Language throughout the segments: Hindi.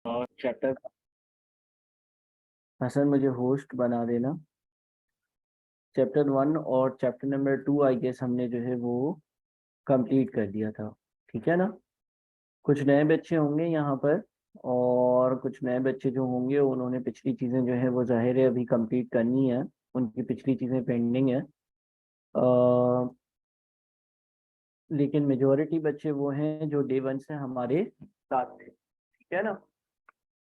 और चैप्टर हसन मुझे होस्ट बना देना। चैप्टर 1 और चैप्टर नंबर 2 आई गेस हमने जो है वो कंप्लीट कर दिया था। ठीक है ना। कुछ नए बच्चे होंगे यहाँ पर, और कुछ नए बच्चे जो होंगे उन्होंने पिछली चीज़ें जो है वो जाहिर है अभी कंप्लीट करनी है। उनकी पिछली चीज़ें पेंडिंग है। लेकिन मेजोरिटी बच्चे वो हैं जो डे 1 से हमारे साथ थे। ठीक है ना।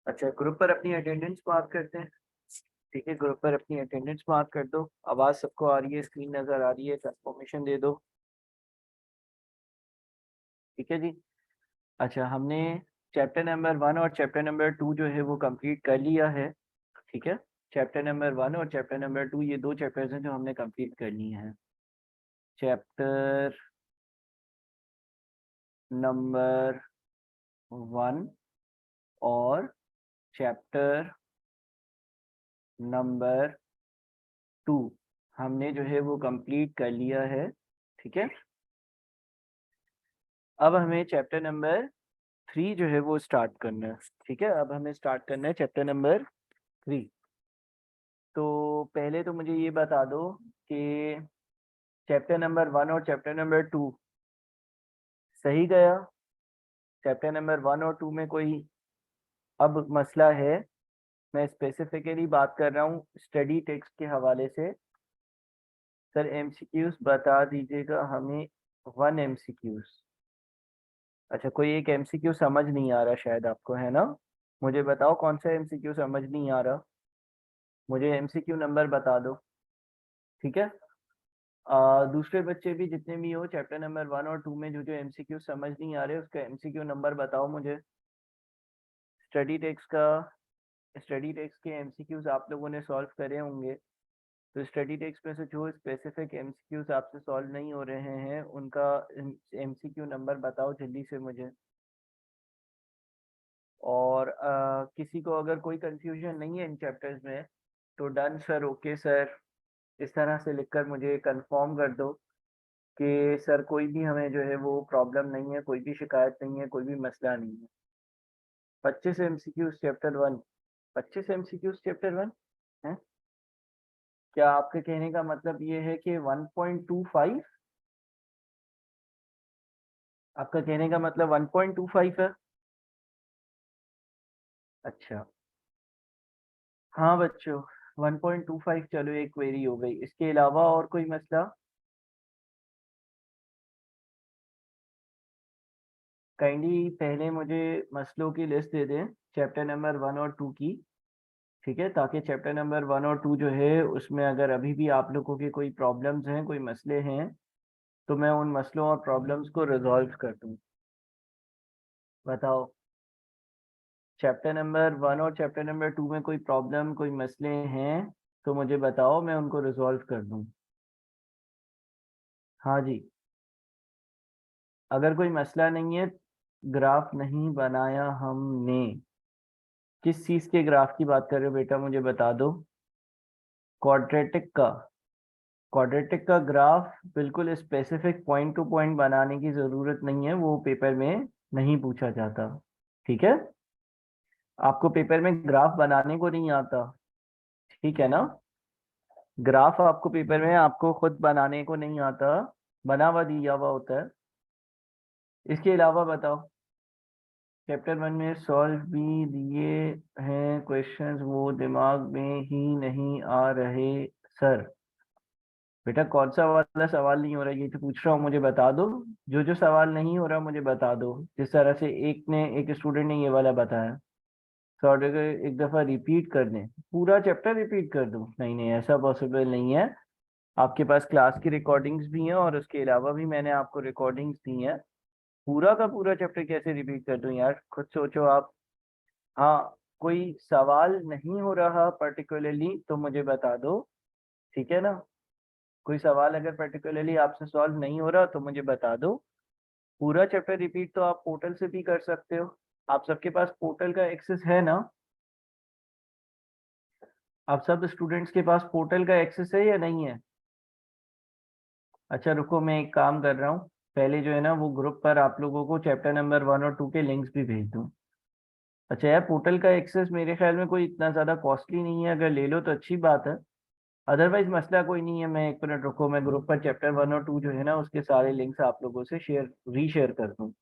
अच्छा, ग्रुप पर अपनी अटेंडेंस मार्क करते हैं। ठीक है, ग्रुप पर अपनी अटेंडेंस मार्क कर दो। आवाज़ सबको आ रही है, स्क्रीन नज़र आ रही है, कंफर्मेशन दे दो। ठीक है जी। अच्छा, हमने चैप्टर नंबर 1 और चैप्टर नंबर 2 जो है वो कंप्लीट कर लिया है। ठीक है। चैप्टर नंबर 1 और चैप्टर नंबर 2 ये दो चैप्टर्स हैं जो हमने कंप्लीट कर लिए हैं। चैप्टर नंबर 1 और चैप्टर नंबर 2 हमने जो है वो कंप्लीट कर लिया है। ठीक है। अब हमें चैप्टर नंबर 3 जो है वो स्टार्ट करना है। ठीक है, अब हमें स्टार्ट करना है चैप्टर नंबर 3। तो पहले तो मुझे ये बता दो कि चैप्टर नंबर 1 और चैप्टर नंबर 2 सही गया। चैप्टर नंबर 1 और 2 में कोई अब मसला है? मैं स्पेसिफिकली बात कर रहा हूँ स्टडी टेक्स्ट के हवाले से। सर एमसीक्यूज बता दीजिएगा हमें। 1 एमसीक्यूज। अच्छा, कोई एक एमसीक्यू समझ नहीं आ रहा शायद आपको, है ना। मुझे बताओ कौन सा एमसीक्यू समझ नहीं आ रहा। मुझे एमसीक्यू नंबर बता दो। ठीक है। दूसरे बच्चे भी जितने भी हो चैप्टर नंबर 1 और 2 में जो जो एमसीक्यू समझ नहीं आ रहे उसका एमसीक्यू नंबर बताओ मुझे। स्टडी टेक्स्ट का, स्टडी टेक्स्ट के एमसीक्यूज आप लोगों ने सॉल्व करे होंगे। तो स्टडी टेक्स्ट में से जो स्पेसिफिक एमसीक्यूज आपसे सॉल्व नहीं हो रहे हैं उनका एमसीक्यू नंबर बताओ जल्दी से मुझे। और किसी को अगर कोई कंफ्यूजन नहीं है इन चैप्टर्स में तो डन सर, ओके सर, इस तरह से लिखकर मुझे कंफर्म कर दो कि सर कोई भी हमें जो है वो प्रॉब्लम नहीं है, कोई भी शिकायत नहीं है, कोई भी मसला नहीं है। 25 एमसीक्यूज चैप्टर 1। 25 एमसीक्यूज चैप्टर 1 है। क्या आपके कहने का मतलब ये है कि 1.25? आपका कहने का मतलब 1.25 है? अच्छा। हाँ बच्चों, 1.25 चलो एक क्वेरी हो गई। इसके अलावा और कोई मसला? काइंडली पहले मुझे मसलों की लिस्ट दे दें चैप्टर नंबर 1 और 2 की। ठीक है, ताकि चैप्टर नंबर 1 और 2 जो है उसमें अगर अभी भी आप लोगों के कोई प्रॉब्लम्स हैं, कोई मसले हैं, तो मैं उन मसलों और प्रॉब्लम्स को रिजॉल्व कर दूं। बताओ, चैप्टर नंबर 1 और चैप्टर नंबर 2 में कोई प्रॉब्लम, कोई मसले हैं तो मुझे बताओ, मैं उनको रिजॉल्व कर दूं। हाँ जी। अगर कोई मसला नहीं है, ग्राफ नहीं बनाया हमने। किस चीज़ के ग्राफ की बात कर रहे हो बेटा, मुझे बता दो। क्वाड्रेटिक का। क्वाड्रेटिक का ग्राफ बिल्कुल स्पेसिफिक पॉइंट टू पॉइंट बनाने की ज़रूरत नहीं है, वो पेपर में नहीं पूछा जाता। ठीक है। आपको पेपर में ग्राफ बनाने को नहीं आता। ठीक है ना। ग्राफ आपको पेपर में आपको खुद बनाने को नहीं आता, बना हुआ दिया हुआ होता है। इसके अलावा बताओ, चैप्टर 1 में सॉल्व भी दिए हैं क्वेश्चंस, वो दिमाग में ही नहीं आ रहे सर। बेटा कौन सा वाला सवाल नहीं हो रहा, ये तो पूछ रहा हूँ, मुझे बता दो। जो जो सवाल नहीं हो रहा मुझे बता दो। जिस तरह से एक स्टूडेंट ने ये वाला बताया, सॉर्ट एक दफ़ा रिपीट कर दें, पूरा चैप्टर रिपीट कर दूं? नहीं नहीं, ऐसा पॉसिबल नहीं है। आपके पास क्लास की रिकॉर्डिंग्स भी हैं और उसके अलावा भी मैंने आपको रिकॉर्डिंग्स दी हैं। पूरा का पूरा चैप्टर कैसे रिपीट कर दूं यार, खुद सोचो आप। हाँ, कोई सवाल नहीं हो रहा पर्टिकुलरली तो मुझे बता दो। ठीक है ना। कोई सवाल अगर पर्टिकुलरली आपसे सॉल्व नहीं हो रहा तो मुझे बता दो। पूरा चैप्टर रिपीट तो आप पोर्टल से भी कर सकते हो। आप सबके पास पोर्टल का एक्सेस है ना। आप सब स्टूडेंट्स के पास पोर्टल का एक्सेस है या नहीं है? अच्छा रुको, मैं एक काम कर रहा हूँ, पहले जो है ना वो ग्रुप पर आप लोगों को चैप्टर नंबर 1 और 2 के लिंक्स भी भेज दूँ। अच्छा यार, पोर्टल का एक्सेस मेरे ख्याल में कोई इतना ज़्यादा कॉस्टली नहीं है, अगर ले लो तो अच्छी बात है। अदरवाइज मसला कोई नहीं है। मैं 1 मिनट रुको, मैं ग्रुप पर चैप्टर 1 और 2 जो है ना उसके सारे लिंक्स आप लोगों से रीशेयर कर दूँ।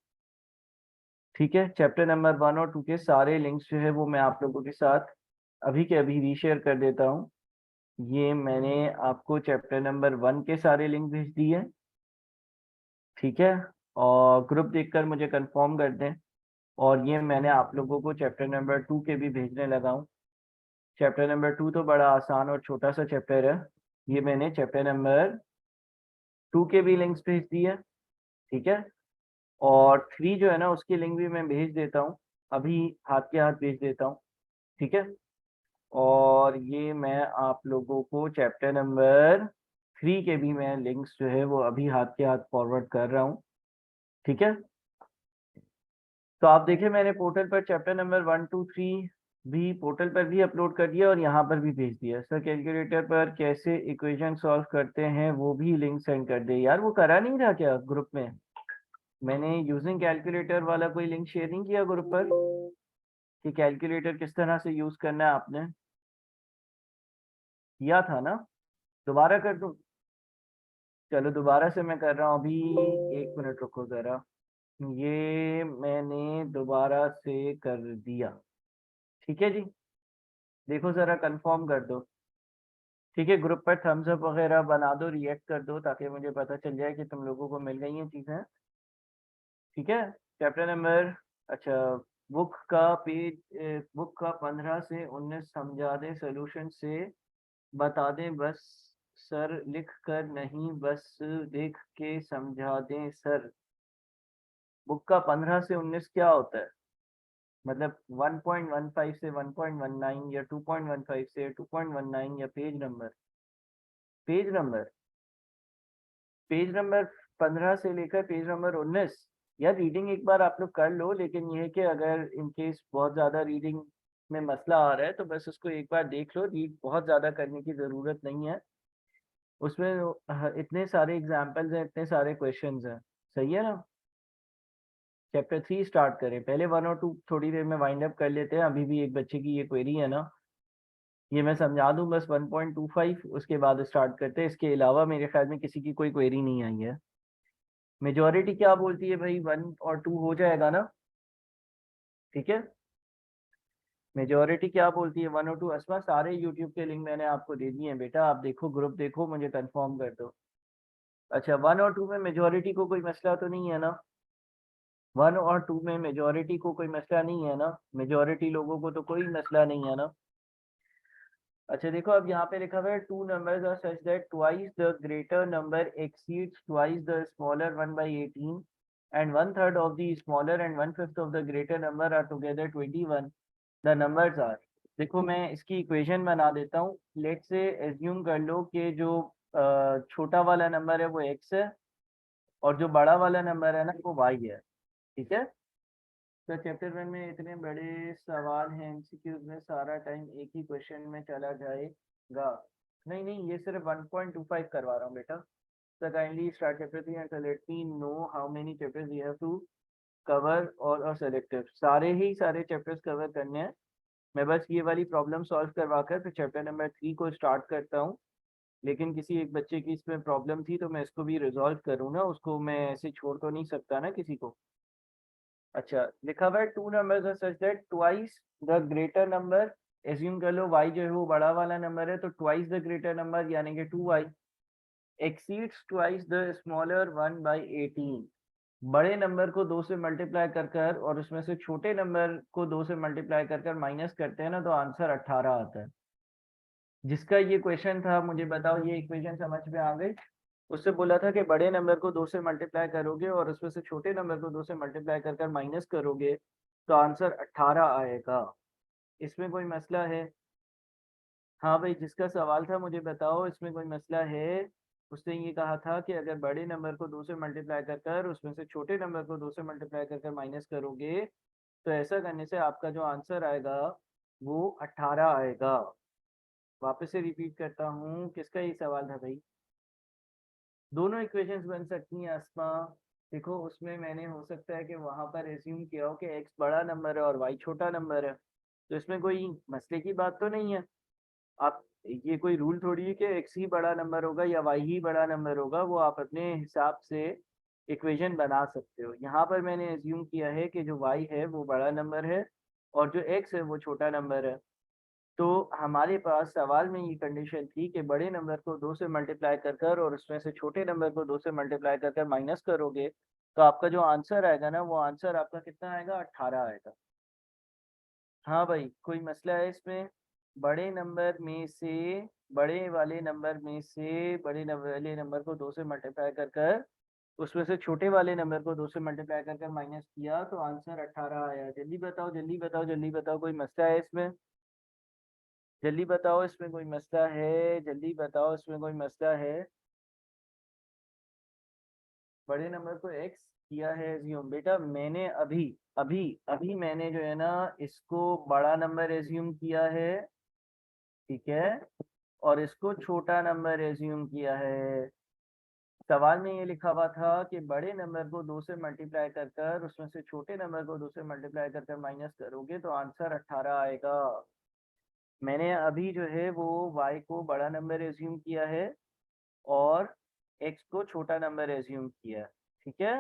ठीक है, चैप्टर नंबर 1 और 2 के सारे लिंक्स जो है वो मैं आप लोगों के साथ अभी के अभी रीशेयर कर देता हूँ। ये मैंने आपको चैप्टर नंबर 1 के सारे लिंक भेज दिए। ठीक है, और ग्रुप देखकर मुझे कंफर्म कर दें। और ये मैंने आप लोगों को चैप्टर नंबर 2 के भी भेजने लगा हूँ। चैप्टर नंबर 2 तो बड़ा आसान और छोटा सा चैप्टर है। ये मैंने चैप्टर नंबर 2 के भी लिंक्स भेज दिए। ठीक है, और 3 जो है ना उसकी लिंक भी मैं भेज देता हूँ, अभी हाथ के हाथ भेज देता हूँ। ठीक है, और ये मैं आप लोगों को चैप्टर नंबर 3 के भी मैं लिंक्स जो है वो अभी हाथ के हाथ फॉरवर्ड कर रहा हूँ। ठीक है, तो आप देखें मैंने पोर्टल पर चैप्टर नंबर 1 2 3 भी पोर्टल पर भी अपलोड कर दिया और यहाँ पर भी भेज दिया। सर कैलकुलेटर पर कैसे इक्वेशन सॉल्व करते हैं वो भी लिंक सेंड कर दे। यार वो करा नहीं था क्या ग्रुप में? मैंने यूजिंग कैलकुलेटर वाला कोई लिंक शेयर नहीं किया ग्रुप पर कि कैलकुलेटर किस तरह से यूज करना है? आपने किया था ना? दोबारा कर दूं? चलो दोबारा से मैं कर रहा हूँ अभी। 1 मिनट रुको जरा, ये मैंने दोबारा से कर दिया। ठीक है जी, देखो जरा कंफर्म कर दो। ठीक है, ग्रुप पर थम्स अप वगैरह बना दो, रिएक्ट कर दो ताकि मुझे पता चल जाए कि तुम लोगों को मिल गई हैं चीज़ें। ठीक है, चैप्टर नंबर, अच्छा, बुक का 15 से 19 समझा दे, सोल्यूशन से बता दें बस सर, लिख कर नहीं बस देख के समझा दें सर। बुक का 15 से 19 क्या होता है? मतलब 1.15 से 1.19 या 2.15 से 2.19 या पेज नंबर पेज नंबर 15 से लेकर पेज नंबर 19? यार रीडिंग एक बार आप लोग कर लो, लेकिन ये है कि अगर इन केस बहुत ज़्यादा रीडिंग में मसला आ रहा है तो बस उसको एक बार देख लो, रीड बहुत ज़्यादा करने की ज़रूरत नहीं है। उसमें इतने सारे एग्जाम्पल्स हैं, इतने सारे क्वेश्चंस हैं। सही है ना? चैप्टर 3 स्टार्ट करें, पहले 1 और 2 थोड़ी देर में वाइंड अप कर लेते हैं। अभी भी एक बच्चे की ये क्वेरी है ना, ये मैं समझा दूं बस 1.25, उसके बाद स्टार्ट करते हैं। इसके अलावा मेरे ख्याल में किसी की कोई क्वेरी नहीं आई है। मेजोरिटी क्या बोलती है भाई? 1 और 2 हो जाएगा ना? ठीक है, मेजोरिटी क्या बोलती है? 1 और 2। असमा सारे यूट्यूब के लिंक मैंने आपको दे दिए हैं बेटा, आप देखो, ग्रुप देखो, मुझे कंफर्म कर दो। अच्छा, 1 और 2 में मेजोरिटी को कोई मसला तो नहीं है ना? 1 और 2 में मेजोरिटी को कोई मसला नहीं है ना? मेजोरिटी लोगों को तो कोई मसला नहीं है ना? अच्छा देखो, अब यहाँ पे लिखा हुआ है two numbers are such that twice the greater number exceeds twice the smaller one by 18 and 1/3 of the smaller and 1/5 of the greater number are together 21. The numbers are, देखो मैं इसकी इक्वेशन बना देता हूँ। लेट से एज्यूम कर लो कि जो छोटा वाला नंबर है वो x है और जो बड़ा वाला नंबर है ना वो y है। ठीक है, तो चैप्टर 1 में इतने बड़े सवाल हैं, एमसीक्यूज में सारा टाइम एक ही क्वेश्चन में चला जाएगा। नहीं नहीं, ये सिर्फ 1.25 करवा रहा हूँ बेटा। So kindly start chapter 3 and let me know how many chapters you have to cover or selected। सारे ही सारे चैप्टर्स कवर करने हैं। मैं बस ये वाली प्रॉब्लम सॉल्व करवा कर फिर चैप्टर नंबर 3 को स्टार्ट करता हूँ। लेकिन किसी एक बच्चे की इसमें प्रॉब्लम थी तो मैं इसको भी रिजॉल्व करूँ ना, उसको मैं ऐसे छोड़ तो नहीं सकता ना किसी को। अच्छा, लिखा हुआ है two numbers are such that twice the greater number, assume कर लो y जो है वो बड़ा वाला नंबर है, तो ट्वाइस द ग्रेटर नंबर यानी कि 2y exceeds twice the smaller one by 18। बड़े नंबर को 2 से मल्टीप्लाई कर कर और उसमें से छोटे नंबर को 2 से मल्टीप्लाई कर कर माइनस करते हैं ना तो आंसर 18 आता है। जिसका ये क्वेश्चन था, मुझे बताओ ये इक्वेशन समझ में आ गई? उससे बोला था कि बड़े नंबर को 2 से मल्टीप्लाई करोगे और उसमें से छोटे नंबर को 2 से मल्टीप्लाई कर कर माइनस करोगे तो आंसर 18 आएगा। इसमें कोई मसला है? हाँ भाई, जिसका सवाल था मुझे बताओ, इसमें कोई मसला है? उसने ये कहा था कि अगर बड़े नंबर को 2 से मल्टीप्लाई कर कर उसमें से छोटे नंबर को 2 से मल्टीप्लाई कर कर माइनस करोगे तो ऐसा करने से आपका जो आंसर आएगा वो 18 आएगा। वापस से रिपीट करता हूँ, किसका ये सवाल था भाई? दोनों इक्वेशंस बन सकती हैं अस्मा, देखो उसमें मैंने हो सकता है कि वहां पर एज्यूम किया हो कि एक्स बड़ा नंबर है और वाई छोटा नंबर है, तो इसमें कोई मसले की बात तो नहीं है। आप, ये कोई रूल थोड़ी है कि एक्स ही बड़ा नंबर होगा या वाई ही बड़ा नंबर होगा, वो आप अपने हिसाब से इक्वेशन बना सकते हो। यहाँ पर मैंने एज्यूम किया है कि जो वाई है वो बड़ा नंबर है और जो एक्स है वो छोटा नंबर है। तो हमारे पास सवाल में ये कंडीशन थी कि बड़े नंबर को 2 से मल्टीप्लाई कर कर और उसमें से छोटे नंबर को 2 से मल्टीप्लाई कर कर माइनस करोगे, तो आपका जो आंसर आएगा ना, वो आंसर आपका कितना आएगा, 18 आएगा। हाँ भाई, कोई मसला है इसमें? बड़े नंबर में से, बड़े वाले नंबर में से बड़े वाले नंबर को 2 से मल्टीप्लाई कर कर उसमें से छोटे वाले नंबर को 2 से मल्टीप्लाई कर कर माइनस किया तो आंसर 18 आया। जल्दी बताओ जल्दी बताओ जल्दी बताओ, कोई मसला है इसमें? जल्दी बताओ इसमें कोई मसला है? जल्दी बताओ इसमें कोई मसला है? बड़े नंबर को एक्स किया है एज्यूम। बेटा मैंने अभी अभी अभी मैंने जो है ना, इसको बड़ा नंबर एज्यूम किया है, ठीक है, और इसको छोटा नंबर एज्यूम किया है। सवाल में ये लिखा हुआ था कि बड़े नंबर को 2 से मल्टीप्लाई कर कर उसमें से छोटे नंबर को 2 से मल्टीप्लाई कर कर माइनस करोगे तो आंसर 18 आएगा। मैंने अभी जो है वो y को बड़ा नंबर एज्यूम किया है और x को छोटा नंबर एज्यूम किया, ठीक है।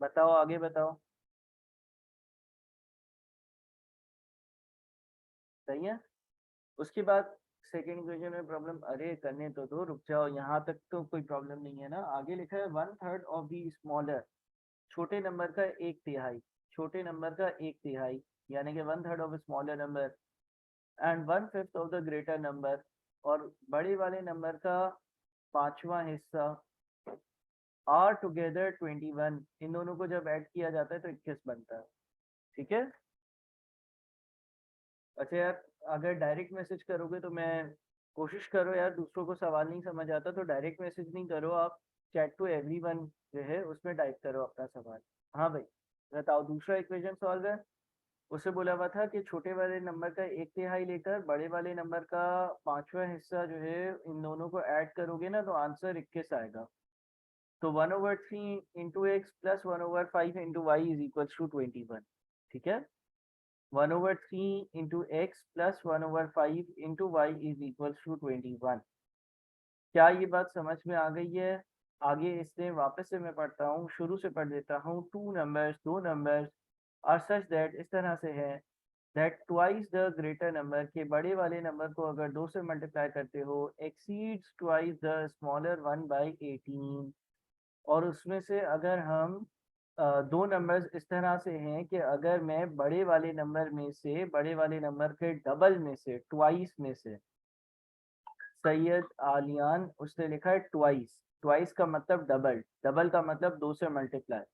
बताओ आगे बताओ। सही है। उसके बाद सेकेंड इक्वेशन में प्रॉब्लम, अरे करने तो दो, रुक जाओ, यहाँ तक तो कोई प्रॉब्लम नहीं है ना। आगे लिखा है 1/3 ऑफ दी स्मॉलर, छोटे नंबर का 1/3, छोटे नंबर का 1/3, यानी कि 1/3 of smaller number and 1/5 of the greater number, और बड़े वाले नंबर का पांचवा हिस्सा, आर टुगेदर 21। इन दोनों को जब ऐड किया जाता है तो 21 बनता है, ठीक है। अच्छा यार, अगर डायरेक्ट मैसेज करोगे तो मैं, कोशिश करो यार, दूसरों को सवाल नहीं समझ आता तो डायरेक्ट मैसेज नहीं करो आप, चैट टू एवरीवन जो है उसमें टाइप करो अपना सवाल। हाँ भाई, बताओ दूसरा इक्वेशन सॉल्व है। उसे बोला हुआ था कि छोटे वाले नंबर का 1/3 लेकर बड़े वाले नंबर का पांचवा हिस्सा जो है इन दोनों को ऐड करोगे ना तो आंसर 21 आएगा। तो 1/3 into x plus 1/5 into y is equal to 21, ठीक है। 1/3 into x plus 1/5 into y is equal to 21। क्या ये बात समझ में आ गई है? आगे इससे वापस से मैं पढ़ता हूँ, शुरू से पढ़ देता हूँ। टू नंबर्स, दो नंबर्स आर सच दैट, इस तरह से है, that twice the greater number के बड़े वाले नंबर को अगर 2 से मल्टीप्लाई करते हो exceeds twice the smaller one by 18। और उसमें से अगर हम दो नंबर्स इस तरह से हैं कि अगर मैं बड़े वाले नंबर में से, बड़े वाले नंबर के डबल में से, ट्वाइस में से, सैयद आलियान, उसने लिखा है ट्वाइस, ट्वाइस का मतलब डबल, डबल का मतलब 2 से मल्टीप्लाई।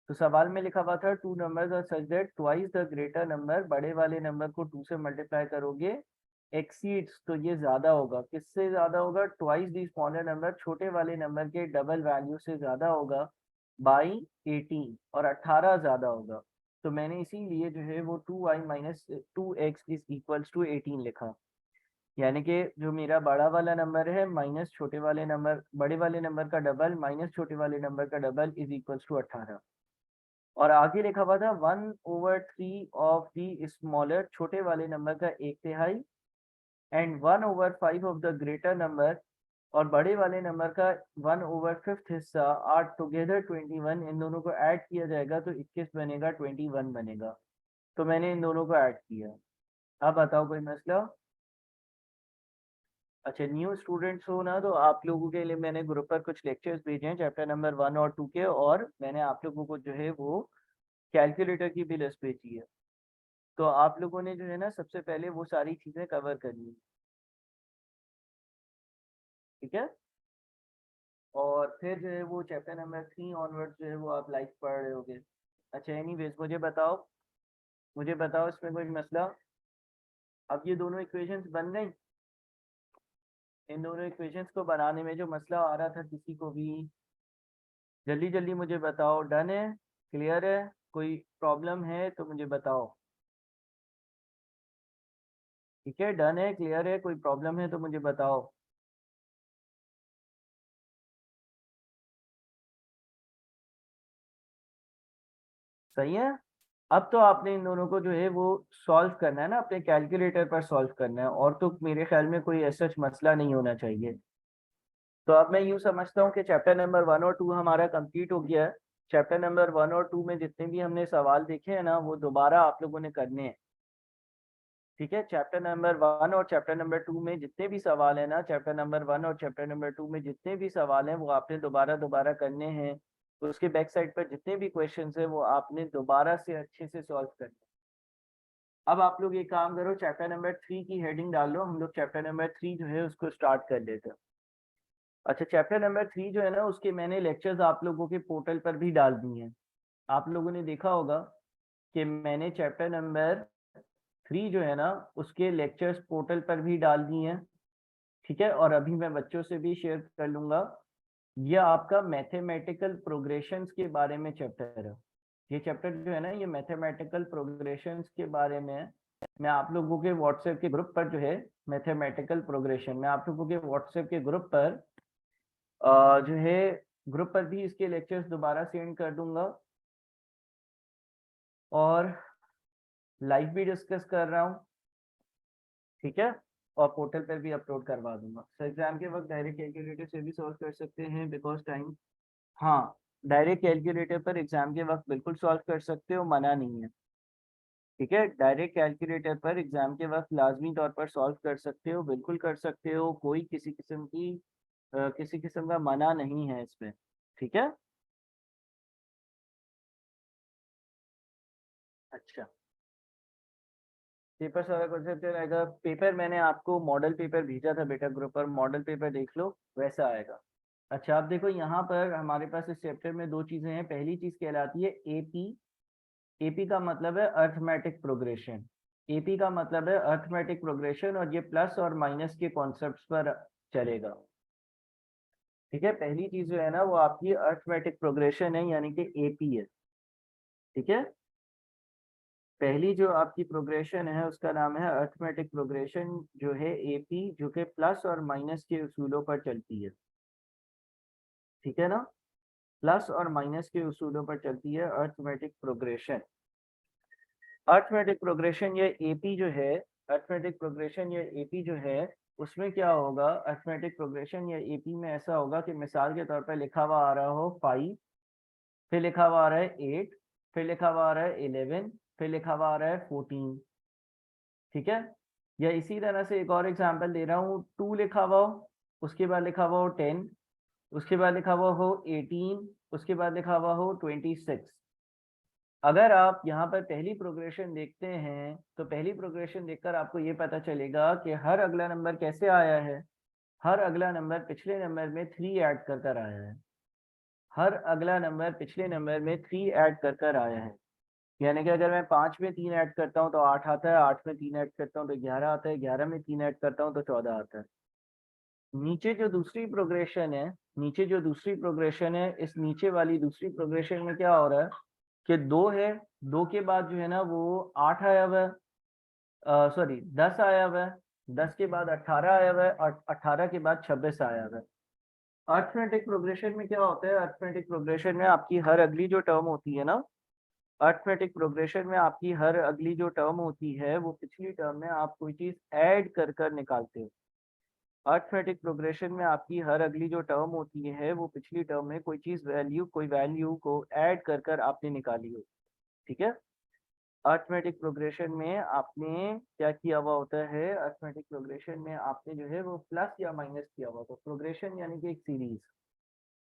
तो सवाल में लिखा हुआ था two numbers are such that twice the greater number, बड़े वाले नंबर को 2 से मल्टीप्लाई करोगे एक्सीड्स, तो ये ज्यादा होगा, किससे ज्यादा होगा, ट्वाइस दी स्मॉलर नंबर, छोटे वाले नंबर के डबल वैल्यू से ज्यादा होगा बाई 18, और 18 ज्यादा होगा। तो मैंने इसीलिए जो है वो 2y minus 2x is equals to 18 लिखा। यानी कि जो मेरा बड़ा वाला नंबर है माइनस छोटे वाले नंबर, बड़े वाले नंबर का डबल माइनस छोटे वाले नंबर का डबल इज इक्वल्स टू 18। और आगे लिखा हुआ था 1/3 ऑफ दी स्मॉलर, छोटे वाले नंबर का 1/3, and 1/5 of the greater number, और बड़े वाले नंबर का 1/5 हिस्सा, आर टुगेदर 21। इन दोनों को ऐड किया जाएगा तो 21 बनेगा, 21 बनेगा। तो मैंने इन दोनों को ऐड किया। अब बताओ कोई मसला? अच्छा, न्यू स्टूडेंट्स हो ना, तो आप लोगों के लिए मैंने ग्रुप पर कुछ लेक्चर्स भेजे हैं चैप्टर नंबर 1 और 2 के, और मैंने आप लोगों को जो है वो कैलकुलेटर की भी लिस्ट भेजी है। तो आप लोगों ने जो है ना सबसे पहले वो सारी चीज़ें कवर करनी है, ठीक है। और फिर जो है वो चैप्टर नंबर 3 ऑनवर्ड जो है वो आप लाइक पढ़ रहे होगे। अच्छा एनीवेज, मुझे बताओ इसमें कोई मसला? अब ये दोनों इक्वेशंस बन गई। इन दोनों इक्वेशंस को बनाने में जो मसला आ रहा था किसी को भी, जल्दी जल्दी मुझे बताओ। डन है? क्लियर है? कोई प्रॉब्लम है तो मुझे बताओ, ठीक है। डन है, क्लियर है, कोई प्रॉब्लम है तो मुझे बताओ। सही है। अब तो आपने इन दोनों को जो है वो सॉल्व करना है ना, अपने कैलकुलेटर पर सॉल्व करना है, और तो मेरे ख्याल में कोई ऐसा मसला नहीं होना चाहिए। तो अब मैं यूं समझता हूँ कि चैप्टर नंबर 1 और 2 हमारा कंप्लीट हो गया है। चैप्टर नंबर 1 और 2 में जितने भी हमने सवाल देखे हैं ना, वो दोबारा आप लोगों ने करने हैं। ठीक है, चैप्टर नंबर 1 और चैप्टर नंबर 2 में जितने भी सवाल है ना, चैप्टर नंबर 1 और चैप्टर नंबर 2 में जितने भी सवाल हैं वो आपने दोबारा दोबारा करने हैं। तो उसके बैक साइड पर जितने भी क्वेश्चंस हैं वो आपने दोबारा से अच्छे से सॉल्व करने हैं। अब आप लोग ये काम करो, चैप्टर नंबर 3 की हेडिंग डाल लो, हम लोग चैप्टर नंबर 3 जो है उसको स्टार्ट कर लेते हैं। अच्छा, चैप्टर नंबर 3 जो है ना, उसके मैंने लेक्चर्स आप लोगों के पोर्टल पर भी डाल दिए हैं। आप लोगों ने देखा होगा कि मैंने चैप्टर नंबर 3 जो है ना, उसके लेक्चर्स पोर्टल पर भी डाल दिए हैं। ठीक है, और अभी मैं बच्चों से भी शेयर कर लूंगा। ये आपका मैथमेटिकल प्रोग्रेशंस के बारे में चैप्टर है। ये चैप्टर जो है ना, ये मैथमेटिकल प्रोग्रेशंस के बारे में है। मैं आप लोगों के व्हाट्सएप के ग्रुप पर जो है मैथमेटिकल प्रोग्रेशन, मैं आप लोगों के व्हाट्सएप के ग्रुप पर जो है ग्रुप पर भी इसके लेक्चर्स दोबारा सेंड कर दूंगा, और लाइव भी डिस्कस कर रहा हूँ। ठीक है, और पोर्टल पर भी अपलोड करवा दूंगा। सर एग्जाम के वक्त डायरेक्ट कैलकुलेटर से भी सॉल्व कर सकते हैं बिकॉज टाइम, हाँ, डायरेक्ट कैलकुलेटर पर एग्जाम के वक्त बिल्कुल सॉल्व कर सकते हो, मना नहीं है। ठीक है, डायरेक्ट कैलकुलेटर पर एग्जाम के वक्त लाजमी तौर पर सॉल्व कर सकते हो, बिल्कुल कर सकते हो, कोई किसी किस्म का मना नहीं है इसमें। ठीक है, अच्छा, पेपर सारा कॉन्सेप्ट रहेगा। पेपर मैंने आपको मॉडल पेपर भेजा था बेटा ग्रुप पर, मॉडल पेपर देख लो, वैसा आएगा। अच्छा, आप देखो यहाँ पर हमारे पास इस चैप्टर में दो चीजें हैं। पहली चीज कहलाती है एपी। एपी का मतलब है अर्थमेटिक प्रोग्रेशन। एपी का मतलब है अर्थमेटिक प्रोग्रेशन, और ये प्लस और माइनस के कॉन्सेप्ट्स पर चलेगा। ठीक है, पहली चीज जो है ना वो आपकी अर्थमेटिक प्रोग्रेशन है, यानी कि एपी है। ठीक है, पहली जो आपकी प्रोग्रेशन है उसका नाम है अर्थमेटिक प्रोग्रेशन, जो है एपी, जो कि प्लस और माइनस के उसूलों पर चलती है। ठीक है ना, प्लस और माइनस के उसूलों पर चलती है अर्थमेटिक प्रोग्रेशन। अर्थमेटिक प्रोग्रेशन ये एपी जो है, अर्थमेटिक प्रोग्रेशन ये एपी जो है, उसमें क्या होगा, अर्थमेटिक प्रोग्रेशन या एपी में ऐसा होगा कि मिसाल के तौर पर लिखा हुआ आ रहा हो 5, फिर लिखा हुआ आ रहा है 8, फिर लिखा हुआ आ रहा है 11, फिर लिखा हुआ आ रहा है 14। ठीक है, या इसी तरह से एक और एग्जांपल दे रहा हूँ, 2 लिखा हुआ हो, उसके बाद लिखा हुआ हो 10, उसके बाद लिखा हुआ हो 18, उसके बाद लिखा हुआ हो 26। अगर आप यहाँ पर पहली प्रोग्रेशन देखते हैं तो पहली प्रोग्रेशन देखकर आपको ये पता चलेगा कि हर अगला नंबर कैसे आया है। हर अगला नंबर पिछले नंबर में 3 ऐड कर कर आया है। हर अगला नंबर पिछले नंबर में 3 ऐड कर कर आया है। यानी कि अगर मैं 5 में 3 ऐड करता हूँ तो 8 आता है, 8 में 3 ऐड करता हूँ तो 11 आता है, 11 में 3 ऐड करता हूँ तो 14 आता है। नीचे जो दूसरी प्रोग्रेशन है, नीचे जो दूसरी प्रोग्रेशन है, इस नीचे वाली दूसरी प्रोग्रेशन में क्या हो रहा है कि 2 है, 2 के बाद जो है ना वो 8 आया हुआ है, सॉरी 10 आया हुआ है, 10 के बाद 18 आया हुआ है, और 18 के बाद 26 आया हुआ है। अर्थमेटिक प्रोग्रेशन में क्या होता है, अर्थमेटिक प्रोग्रेशन में आपकी हर अगली जो टर्म होती है ना, अर्थमेटिक प्रोग्रेशन में आपकी हर अगली जो टर्म होती है वो पिछली टर्म में आप कोई चीज ऐड कर कर निकालते हो। अर्थमेटिक प्रोग्रेशन में आपकी हर अगली जो टर्म होती है वो पिछली टर्म में कोई चीज वैल्यू, कोई वैल्यू को ऐड कर कर आपने निकाली हो। ठीक है, अर्थमेटिक प्रोग्रेशन में आपने क्या किया हुआ होता है, अर्थमेटिक प्रोग्रेशन में आपने जो है वो प्लस या माइनस किया हुआ होता है। प्रोग्रेशन यानी कि एक सीरीज।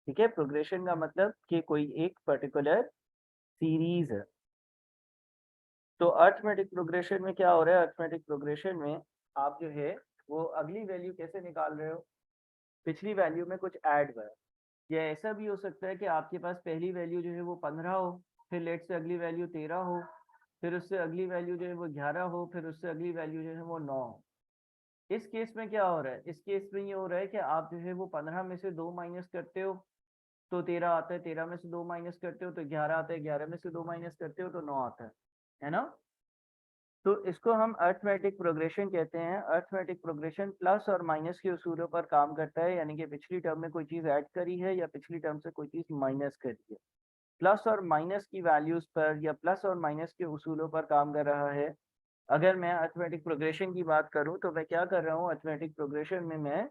ठीक है, प्रोग्रेशन का मतलब कि कोई एक पर्टिकुलर सीरीज है। तो अर्थमेटिक प्रोग्रेशन में क्या हो रहा है, अर्थमेटिक प्रोग्रेशन में आप जो है वो अगली वैल्यू कैसे निकाल रहे हो, पिछली वैल्यू में कुछ ऐड हुआ है। या ऐसा भी हो सकता है कि आपके पास पहली वैल्यू जो है वो 15 हो, फिर लेट से अगली वैल्यू 13 हो, फिर उससे अगली वैल्यू जो है वो 11 हो, फिर उससे अगली वैल्यू जो है वो 9 हो। इस केस में क्या हो रहा है, इस केस में ये हो रहा है कि आप जो है वो 15 में से 2 माइनस करते हो तो 13 आता है, 13 में से 2 माइनस करते हो तो 11 आता है, 11 में से 2 माइनस करते हो तो 9 आता है ना। तो इसको हम अर्थमेटिक प्रोग्रेशन कहते हैं। अर्थमेटिक प्रोग्रेशन प्लस और माइनस के उसूलों पर काम करता है, यानी कि पिछली टर्म में कोई चीज ऐड करी है या पिछली टर्म से कोई चीज माइनस करी है। प्लस और माइनस की वैल्यूज पर या प्लस और माइनस के उसूलों पर काम कर रहा है। अगर मैं अरिथमेटिक प्रोग्रेशन की बात करूं तो मैं क्या कर रहा हूं, अरिथमेटिक प्रोग्रेशन में मैं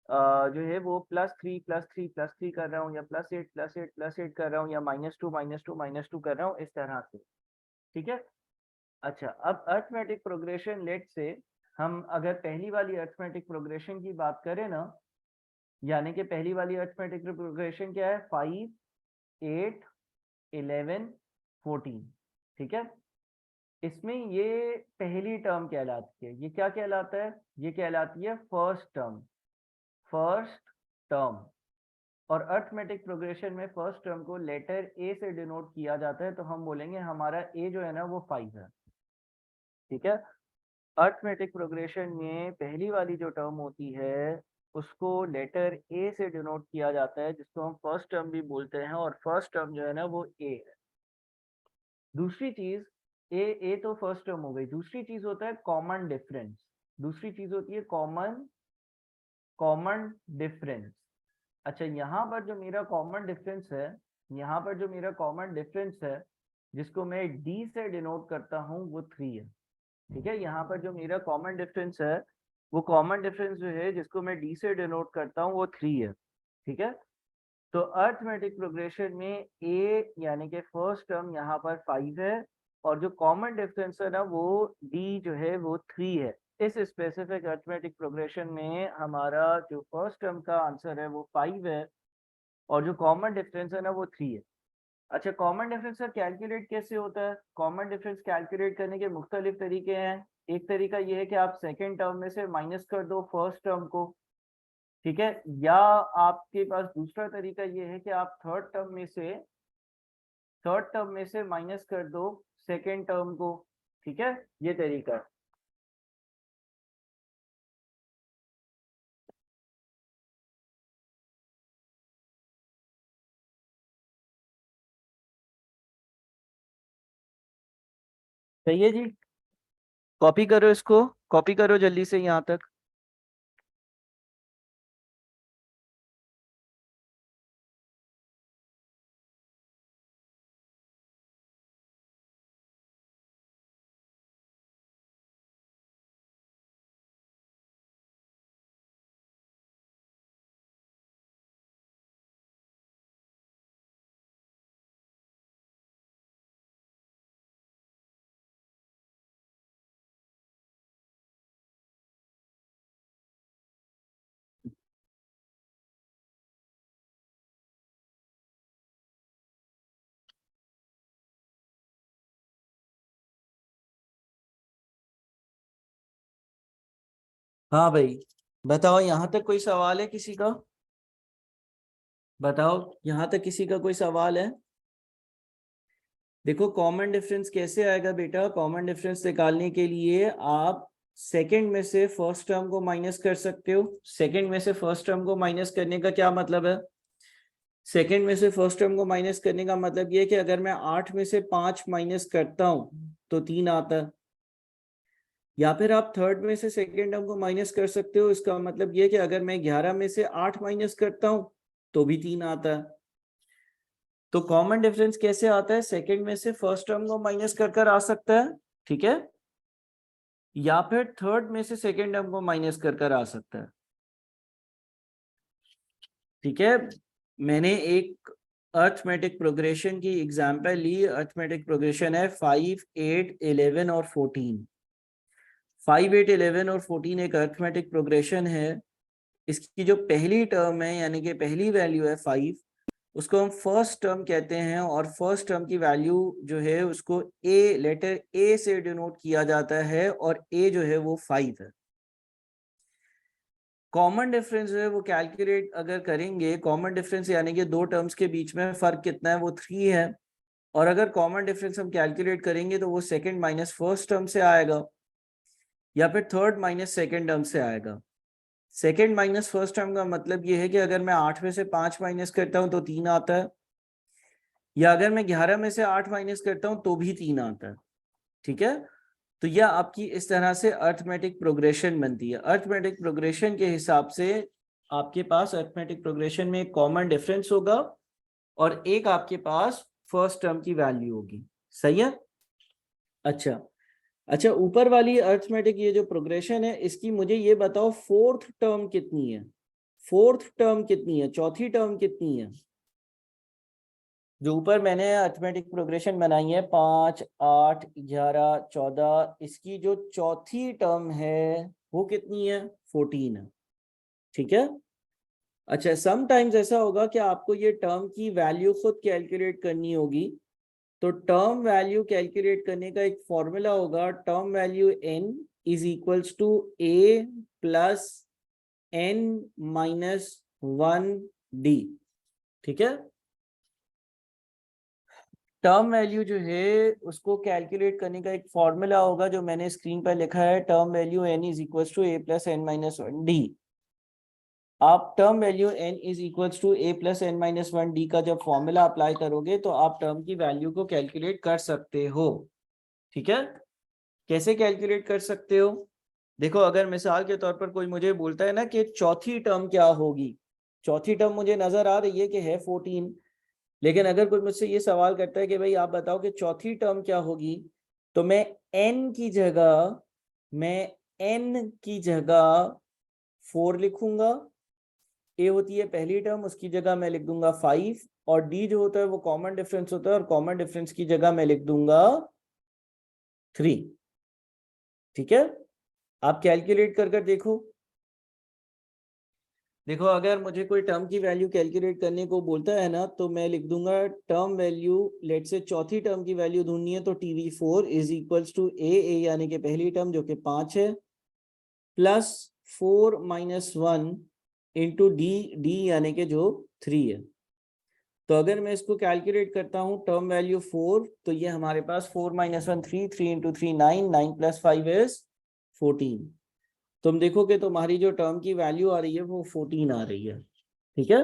जो है वो +3 कर रहा हूँ, या +8 कर रहा हूँ, या -2 कर रहा हूँ, इस तरह से। ठीक है। अच्छा, अब अरिथमेटिक प्रोग्रेशन लेट से हम अगर पहली वाली अरिथमेटिक प्रोग्रेशन की बात करें ना, यानी कि पहली वाली अरिथमेटिक प्रोग्रेशन क्या है, 5, 8, 11, 14। ठीक है। इसमें ये पहली टर्म कहलाती है। ये क्या कहलाता है, ये कहलाती है फर्स्ट टर्म। First term. और अरिथमेटिक प्रोग्रेशन में फर्स्ट टर्म को लेटर ए से डिनोट किया जाता है, तो हम बोलेंगे हमारा ए जो है ना वो 5 है। ठीक है। अरिथमेटिक प्रोग्रेशन में पहली वाली जो टर्म होती है उसको लेटर ए से डिनोट किया जाता है, जिसको हम फर्स्ट टर्म भी बोलते हैं, और फर्स्ट टर्म जो है ना वो ए है। दूसरी चीज, ए तो फर्स्ट टर्म हो गई। दूसरी चीज होता है कॉमन डिफरेंस। दूसरी चीज होती है कॉमन डिफरेंस। अच्छा, यहाँ पर जो मेरा कॉमन डिफरेंस है, यहाँ पर जो मेरा कॉमन डिफरेंस है जिसको मैं डी से डिनोट करता हूँ वो 3 है। ठीक है। यहाँ पर जो मेरा कॉमन डिफरेंस है, वो कॉमन डिफरेंस जो है जिसको मैं डी से डिनोट करता हूँ वो 3 है। ठीक है। तो अरिथमेटिक प्रोग्रेशन में ए यानी कि फर्स्ट टर्म यहाँ पर 5 है, और जो कॉमन डिफरेंस है ना वो डी जो है वो 3 है। इस स्पेसिफिक अरिथमेटिक प्रोग्रेशन में हमारा जो फर्स्ट टर्म का आंसर है वो 5 है, और जो कॉमन डिफरेंस है ना वो 3 है। अच्छा, कॉमन डिफरेंस का कैलकुलेट कैसे होता है? कॉमन डिफरेंस कैलकुलेट करने के मुख्तलिफ तरीके हैं। एक तरीका ये है कि आप सेकेंड टर्म में से माइनस कर दो फर्स्ट टर्म को। ठीक है। या आपके पास दूसरा तरीका ये है कि आप थर्ड टर्म में से माइनस कर दो सेकेंड टर्म को। ठीक है। ये तरीका है। सही है जी। कॉपी करो, इसको कॉपी करो जल्दी से यहाँ तक। हाँ भाई, बताओ यहाँ तक कोई सवाल है किसी का? बताओ यहाँ तक किसी का कोई सवाल है? देखो, कॉमन डिफरेंस कैसे आएगा बेटा? कॉमन डिफरेंस निकालने के लिए आप सेकंड में से फर्स्ट टर्म को माइनस कर सकते हो। सेकंड में से फर्स्ट टर्म को माइनस करने का क्या मतलब है? सेकंड में से फर्स्ट टर्म को माइनस करने का मतलब ये है कि अगर मैं 8 में से 5 माइनस करता हूं तो 3 आता है। या फिर आप थर्ड में से सेकंड टर्म को माइनस कर सकते हो। इसका मतलब ये कि अगर मैं 11 में से 8 माइनस करता हूं तो भी 3 आता है। तो कॉमन डिफरेंस कैसे आता है? सेकंड में से फर्स्ट टर्म को माइनस कर कर आ सकता है। ठीक है। या फिर थर्ड में से सेकंड टर्म को माइनस कर कर आ सकता है। ठीक है। मैंने एक अरिथमेटिक प्रोग्रेशन की एग्जांपल ली। अरिथमेटिक प्रोग्रेशन है 5, 8, 11 और 14। 5, 8, 11 और 14 एक अरिथमेटिक प्रोग्रेशन है। इसकी जो पहली टर्म है यानी कि पहली वैल्यू है 5, उसको हम फर्स्ट टर्म कहते हैं, और फर्स्ट टर्म की वैल्यू जो है उसको ए, लेटर ए से डिनोट किया जाता है, और ए जो है वो 5 है। कॉमन डिफरेंस जो है वो कैलकुलेट अगर करेंगे, कॉमन डिफरेंस यानी कि दो टर्म्स के बीच में फर्क कितना है, वो 3 है। और अगर कॉमन डिफरेंस हम कैलकुलेट करेंगे तो वो सेकंड माइनस फर्स्ट टर्म से आएगा, या फिर थर्ड माइनस सेकंड टर्म से आएगा। सेकंड माइनस फर्स्ट टर्म का मतलब ये है कि अगर मैं 8 में से 5 माइनस करता हूं तो 3 आता है, या अगर मैं 11 में से 8 माइनस करता हूं तो भी 3 आता है। ठीक है। तो यह आपकी इस तरह से अरिथमेटिक प्रोग्रेशन बनती है। अरिथमेटिक प्रोग्रेशन के हिसाब से आपके पास अरिथमेटिक प्रोग्रेशन में एक कॉमन डिफरेंस होगा, और एक आपके पास फर्स्ट टर्म की वैल्यू होगी। सही है। अच्छा अच्छा, ऊपर वाली अर्थमेटिक ये जो प्रोग्रेशन है इसकी मुझे ये बताओ फोर्थ टर्म कितनी है, फोर्थ टर्म कितनी है, चौथी टर्म कितनी है। जो ऊपर मैंने अर्थमेटिक प्रोग्रेशन बनाई है 5, 8, 11, 14, इसकी जो चौथी टर्म है वो कितनी है, 14 है। ठीक है। अच्छा, समटाइम्स ऐसा होगा कि आपको ये टर्म की वैल्यू खुद कैलकुलेट करनी होगी। तो टर्म वैल्यू कैलकुलेट करने का एक फॉर्मूला होगा, term value n is equals to a plus n minus 1d। ठीक है। टर्म वैल्यू जो है उसको कैलकुलेट करने का एक फॉर्मूला होगा जो मैंने स्क्रीन पर लिखा है, term value n is equals to a plus n minus 1d। आप term value n is equals to a plus n minus 1d का जब फॉर्मूला अप्लाई करोगे तो आप टर्म की वैल्यू को कैलकुलेट कर सकते हो। ठीक है। कैसे कैलकुलेट कर सकते हो, देखो अगर मिसाल के तौर पर कोई मुझे बोलता है ना कि चौथी टर्म क्या होगी, चौथी टर्म मुझे नजर आ रही है कि है 14, लेकिन अगर कोई मुझसे ये सवाल करता है कि भाई आप बताओ कि चौथी टर्म क्या होगी, तो मैं n की जगह 4 लिखूंगा। ए होती है पहली टर्म, उसकी जगह मैं लिख दूंगा 5, और डी जो होता है वो कॉमन डिफरेंस होता है और कॉमन डिफरेंस की जगह मैं लिख दूंगा 3। ठीक है। आप कैलकुलेट कर देखो। देखो अगर मुझे कोई टर्म की वैल्यू कैलकुलेट करने को बोलता है ना, तो मैं लिख दूंगा टर्म वैल्यू, लेट से चौथी टर्म की वैल्यू ढूंढनी है तो TV4 इज इक्वल्स टू ए यानी कि पहली टर्म जो कि 5 है, प्लस 4 माइनस 1 इंटू डी यानी कि जो 3 है। तो अगर मैं इसको कैलकुलेट करता हूँ टर्म वैल्यू 4, तो ये हमारे पास 4 माइनस 1 3, 3 इंटू 3 9, 9 प्लस 5 इज 14। तुम देखोगे तुम्हारी जो टर्म की वैल्यू आ रही है वो 14 आ रही है। ठीक है।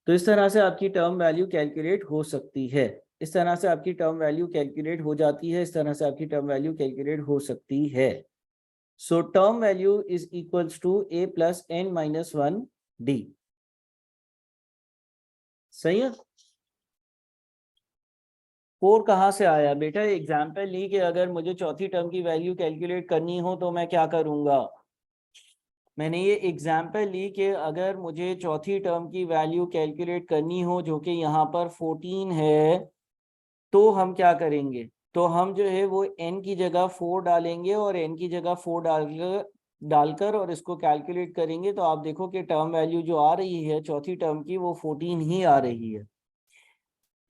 तो इस तरह से आपकी टर्म वैल्यू कैलकुलेट हो सकती है, इस तरह से आपकी टर्म वैल्यू कैलकुलेट हो जाती है, इस तरह से आपकी टर्म वैल्यू कैलकुलेट हो सकती है। So term value is equals to a plus n minus 1d। सही है। 4 कहाँ से आया बेटा, एग्जाम्पल ली कि अगर मुझे चौथी टर्म की वैल्यू कैलकुलेट करनी हो तो मैं क्या करूंगा। मैंने ये एग्जाम्पल ली कि अगर मुझे चौथी टर्म की वैल्यू कैलकुलेट करनी हो जो कि यहाँ पर 14 है, तो हम क्या करेंगे, तो हम जो है वो n की जगह 4 डालेंगे और n की जगह 4 डालकर और इसको कैलकुलेट करेंगे, तो आप देखो कि टर्म वैल्यू जो आ रही है चौथी टर्म की वो 14 ही आ रही है।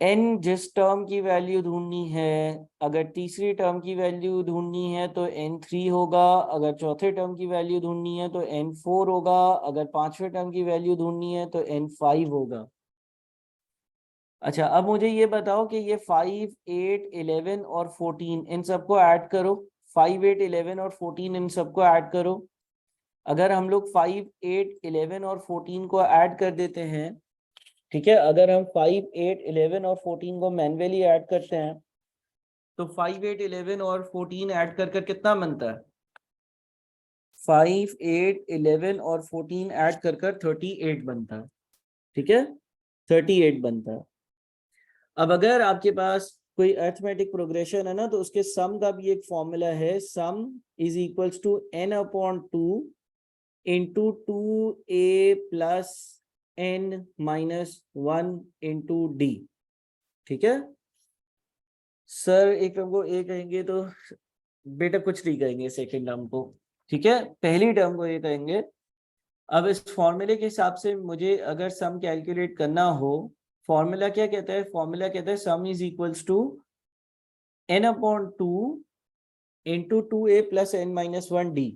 n जिस टर्म की वैल्यू ढूंढनी है, अगर तीसरी टर्म की वैल्यू ढूंढनी है तो n3 होगा, अगर चौथे टर्म की वैल्यू ढूंढनी है तो n4 होगा, अगर पांचवें टर्म की वैल्यू ढूंढनी है तो n5 होगा। अच्छा, अब मुझे ये बताओ कि ये 5, 8, 11 और 14 इन सबको ऐड करो। 5, 8, 11 और 14 इन सबको ऐड करो। अगर हम लोग 5, 8, 11 और 14 को ऐड कर देते हैं, ठीक है, अगर हम 5, 8, 11 और 14 को मैन्युअली ऐड करते हैं तो 5, 8, 11 और 14 ऐड कर कितना बनता है, 5, 8, 11 और 14 ऐड कर 38 बनता है। ठीक है, 38 बनता है। अब अगर आपके पास कोई अर्थमेटिक प्रोग्रेशन है ना, तो उसके सम का भी एक फॉर्मूला है, sum is equals to n upon 2 into 2a plus n minus 1 into d. ठीक है। सर एक टर्म को a कहेंगे तो बेटा कुछ नहीं कहेंगे सेकेंड टर्म को। ठीक है, पहली टर्म को a कहेंगे। अब इस फॉर्मूले के हिसाब से मुझे अगर सम कैलकुलेट करना हो, फॉर्मूला क्या कहता है, फॉर्मूला कहता है sum is equals to n upon 2 into 2a plus n minus 1d।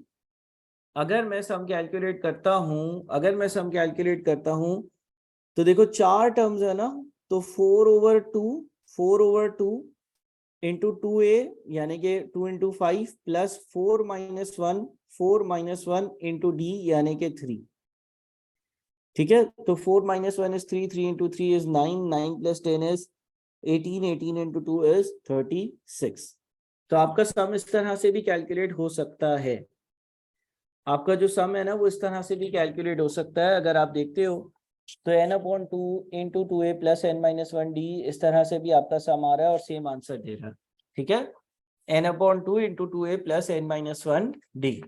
अगर मैं सम कैलकुलेट करता हूं तो देखो चार टर्म्स है ना, तो 4/2 इंटू 2a यानी कि 2 इंटू 5 प्लस 4 इंटू d यानी कि 3। ठीक है, तो 4 minus 1 is 3, 3 into 3 is 9, 9 plus 10 is 18, 18 into 2 is 36। तो आपका सम इस तरह से भी कैलकुलेट हो सकता है, आपका जो सम है ना वो इस तरह से भी कैलकुलेट हो सकता है। अगर आप देखते हो तो n upon 2 into 2a plus n minus 1d, इस तरह से भी आपका सम आ रहा है और सेम आंसर दे रहा है। ठीक है, n upon 2 into 2a plus n minus 1d।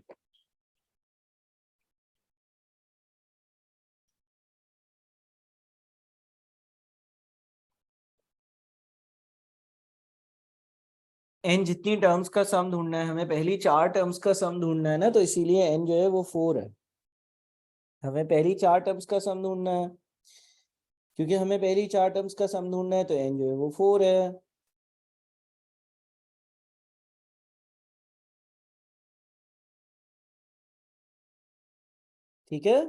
n जितनी टर्म्स का सम ढूंढना है, हमें पहली 4 टर्म्स का सम ढूंढना है ना, तो इसीलिए n जो है वो 4 है। हमें पहली 4 टर्म्स का सम ढूंढना है, क्योंकि हमें पहली 4 टर्म्स का सम ढूंढना है, तो n जो है वो 4 है। ठीक है,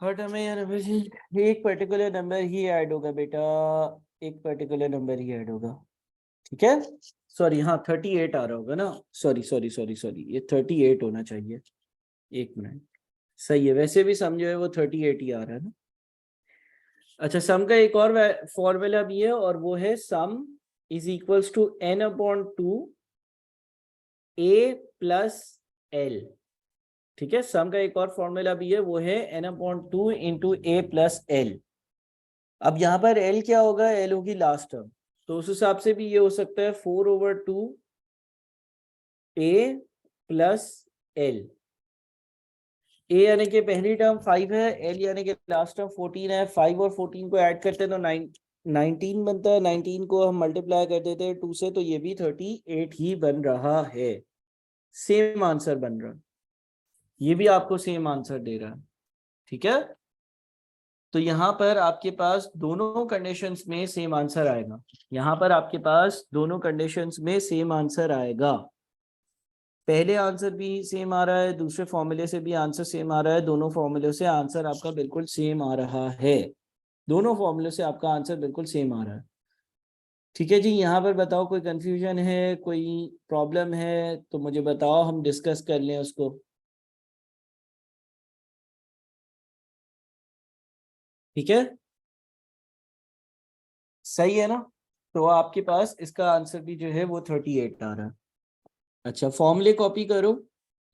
हर हमें यार एक पर्टिकुलर नंबर ही ऐड होगा बेटा, एक पर्टिकुलर नंबर ही ऐड होगा। ठीक है, सॉरी, हाँ 38 आ रहा होगा ना, सॉरी सॉरी सॉरी सॉरी, ये 38 होना चाहिए। एक मिनट, सही है, वैसे भी समझो है वो 38 ही आ रहा है ना। अच्छा, सम का एक और फॉर्मूला भी है, और वो है sum is equals to n upon 2 a plus l। ठीक है, सम का एक और फॉर्मूला भी है, वो है n upon 2 into a plus l। अब यहाँ पर l क्या होगा, l होगी लास्ट टर्म, तो उस हिसाब से भी ये हो सकता है 4/2 a प्लस l। a यानी कि पहली टर्म 5 है, l यानी कि लास्ट टर्म 14 है। 5 और 14 को ऐड करते हैं तो 19 बनता है। 19 को हम मल्टीप्लाई कर देते हैं 2 से, तो ये भी 38 ही बन रहा है। सेम आंसर बन रहा है, ये भी आपको सेम आंसर दे रहा है। ठीक है, तो यहाँ पर आपके पास दोनों कंडीशंस में सेम आंसर आएगा। यहाँ पर आपके पास दोनों कंडीशंस में सेम आंसर आएगा। पहले आंसर भी सेम आ रहा है, दूसरे फॉर्मूले से भी आंसर सेम आ रहा है, दोनों फॉर्मूले से आंसर आपका बिल्कुल सेम आ रहा है। दोनों फॉर्मूले से आपका आंसर बिल्कुल सेम आ रहा है। ठीक है जी, यहाँ पर बताओ कोई कंफ्यूजन है, कोई प्रॉब्लम है तो मुझे बताओ, हम डिस्कस कर लें उसको। ठीक है, सही है ना, तो आपके पास इसका आंसर भी जो है वो 38 आ रहा है। अच्छा, फॉर्मूले कॉपी करो,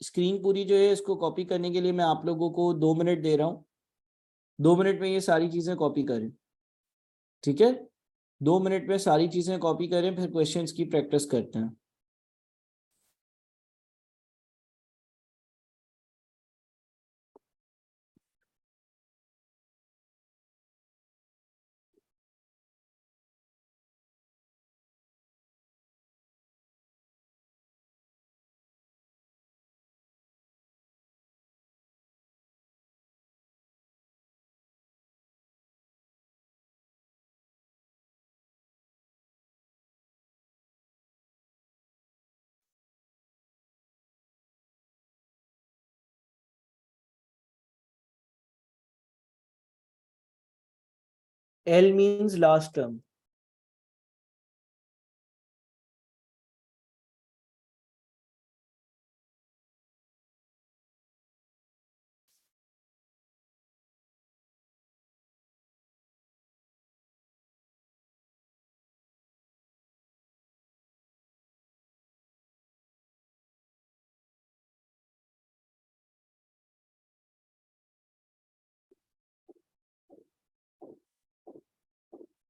स्क्रीन पूरी जो है इसको कॉपी करने के लिए मैं आप लोगों को 2 मिनट दे रहा हूँ। 2 मिनट में ये सारी चीजें कॉपी करें। ठीक है, 2 मिनट में सारी चीजें कॉपी करें, फिर क्वेश्चंस की प्रैक्टिस करते हैं। L means last term.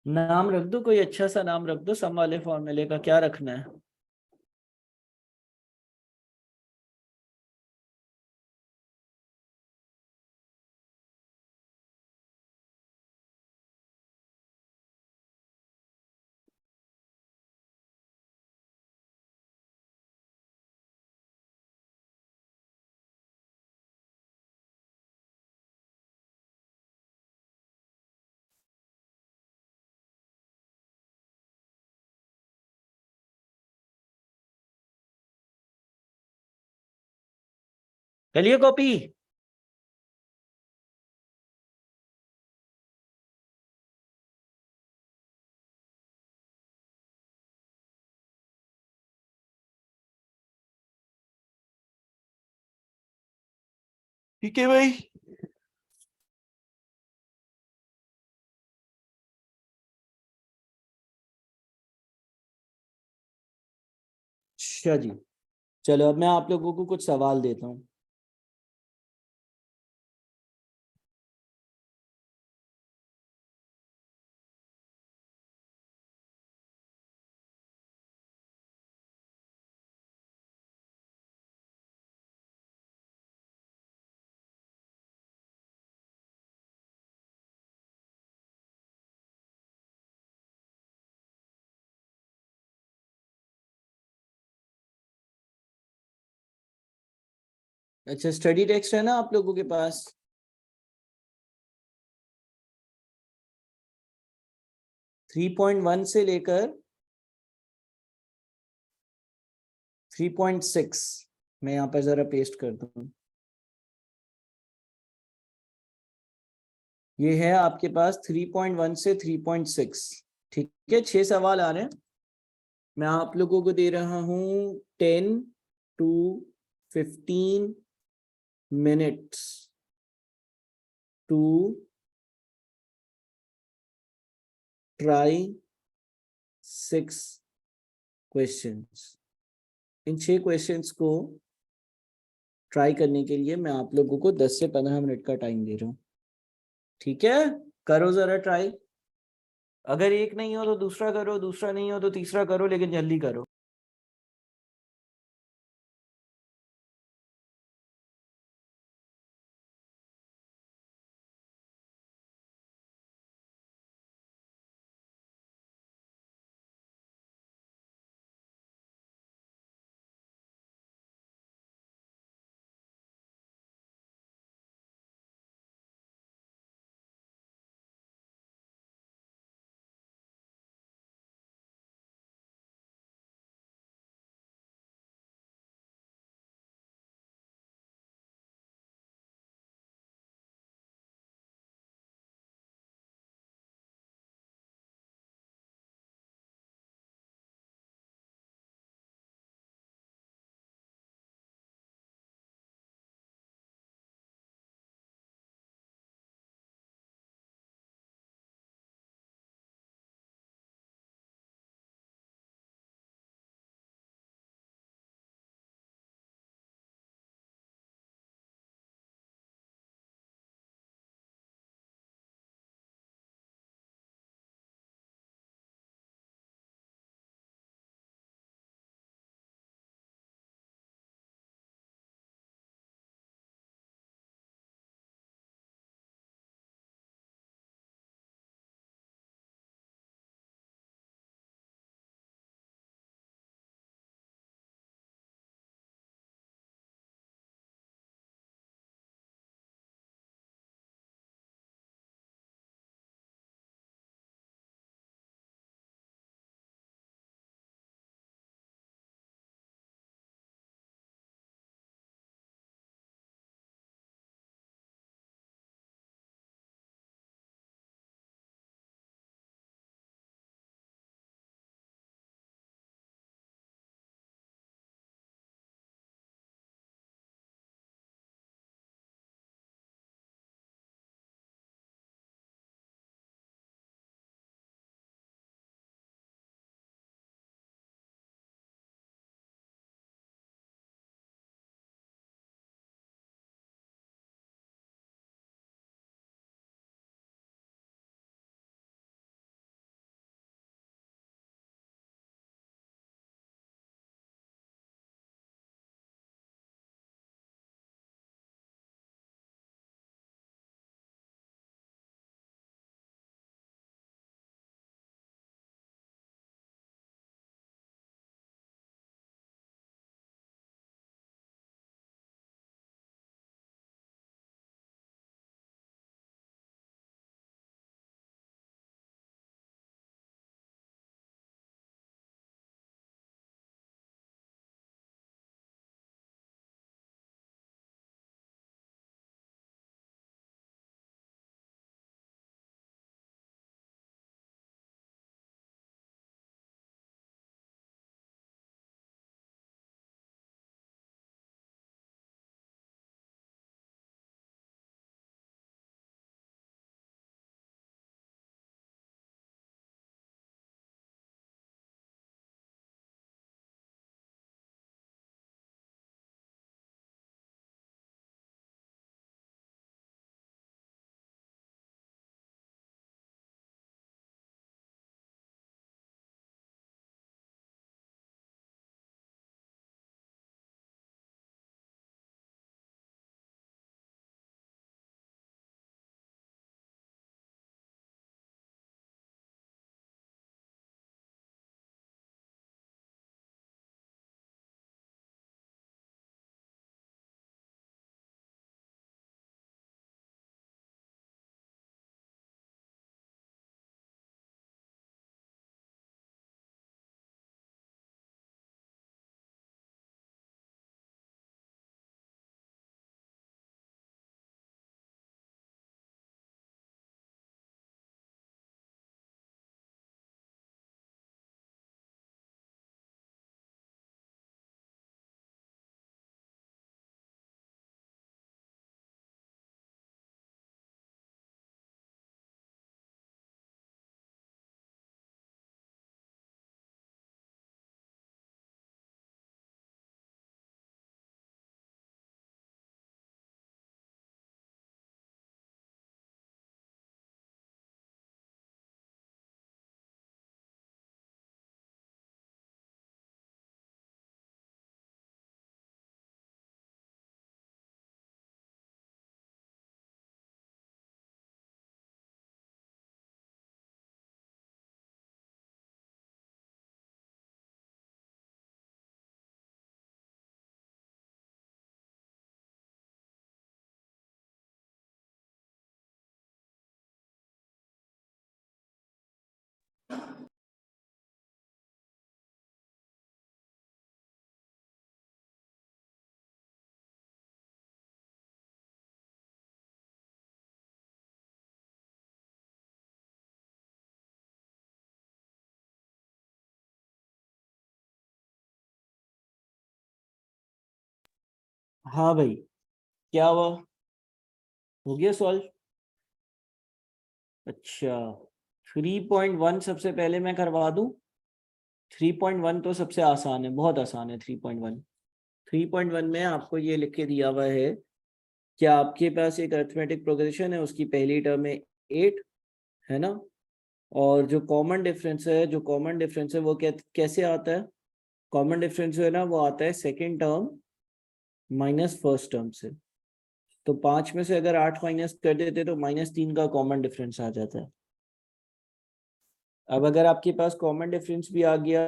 नाम रख दो, कोई अच्छा सा नाम रख दो, सम वाले फॉर्मूले का क्या रखना है। चलिए कॉपी। ठीक है भाई, अच्छा जी। चलो अब मैं आप लोगों को कुछ सवाल देता हूँ। अच्छा, स्टडी टेक्स्ट है ना आप लोगों के पास? 3.1 से लेकर 3.6 मैं यहाँ पर जरा पेस्ट कर दूँ। ये है आपके पास 3.1 से 3.6। ठीक है, 6 सवाल आ रहे हैं। मैं आप लोगों को दे रहा हूँ 10 to 15 minutes to try 6 questions. इन 6 क्वेश्चंस को ट्राई करने के लिए मैं आप लोगों को 10 से 15 मिनट का टाइम दे रहा हूँ। ठीक है, करो जरा ट्राई। अगर एक नहीं हो तो दूसरा करो, दूसरा नहीं हो तो तीसरा करो, लेकिन जल्दी करो। हाँ भाई, क्या हुआ? हो गया सॉल्व? अच्छा, 3.1 सबसे पहले मैं करवा दूं। 3.1 तो सबसे आसान है, बहुत आसान है 3.1। 3.1 में आपको ये लिख के दिया हुआ है कि आपके पास एक अरिथमेटिक प्रोग्रेशन है, उसकी पहली टर्म है 8, है ना? और जो कॉमन डिफरेंस है, वो कैसे आता है? कॉमन डिफरेंस जो है ना, वो आता है second term minus first term से। तो 5 में से अगर 8 माइनस कर देते तो -3 का कॉमन डिफरेंस आ जाता है। अब अगर आपके पास कॉमन डिफरेंस भी आ गया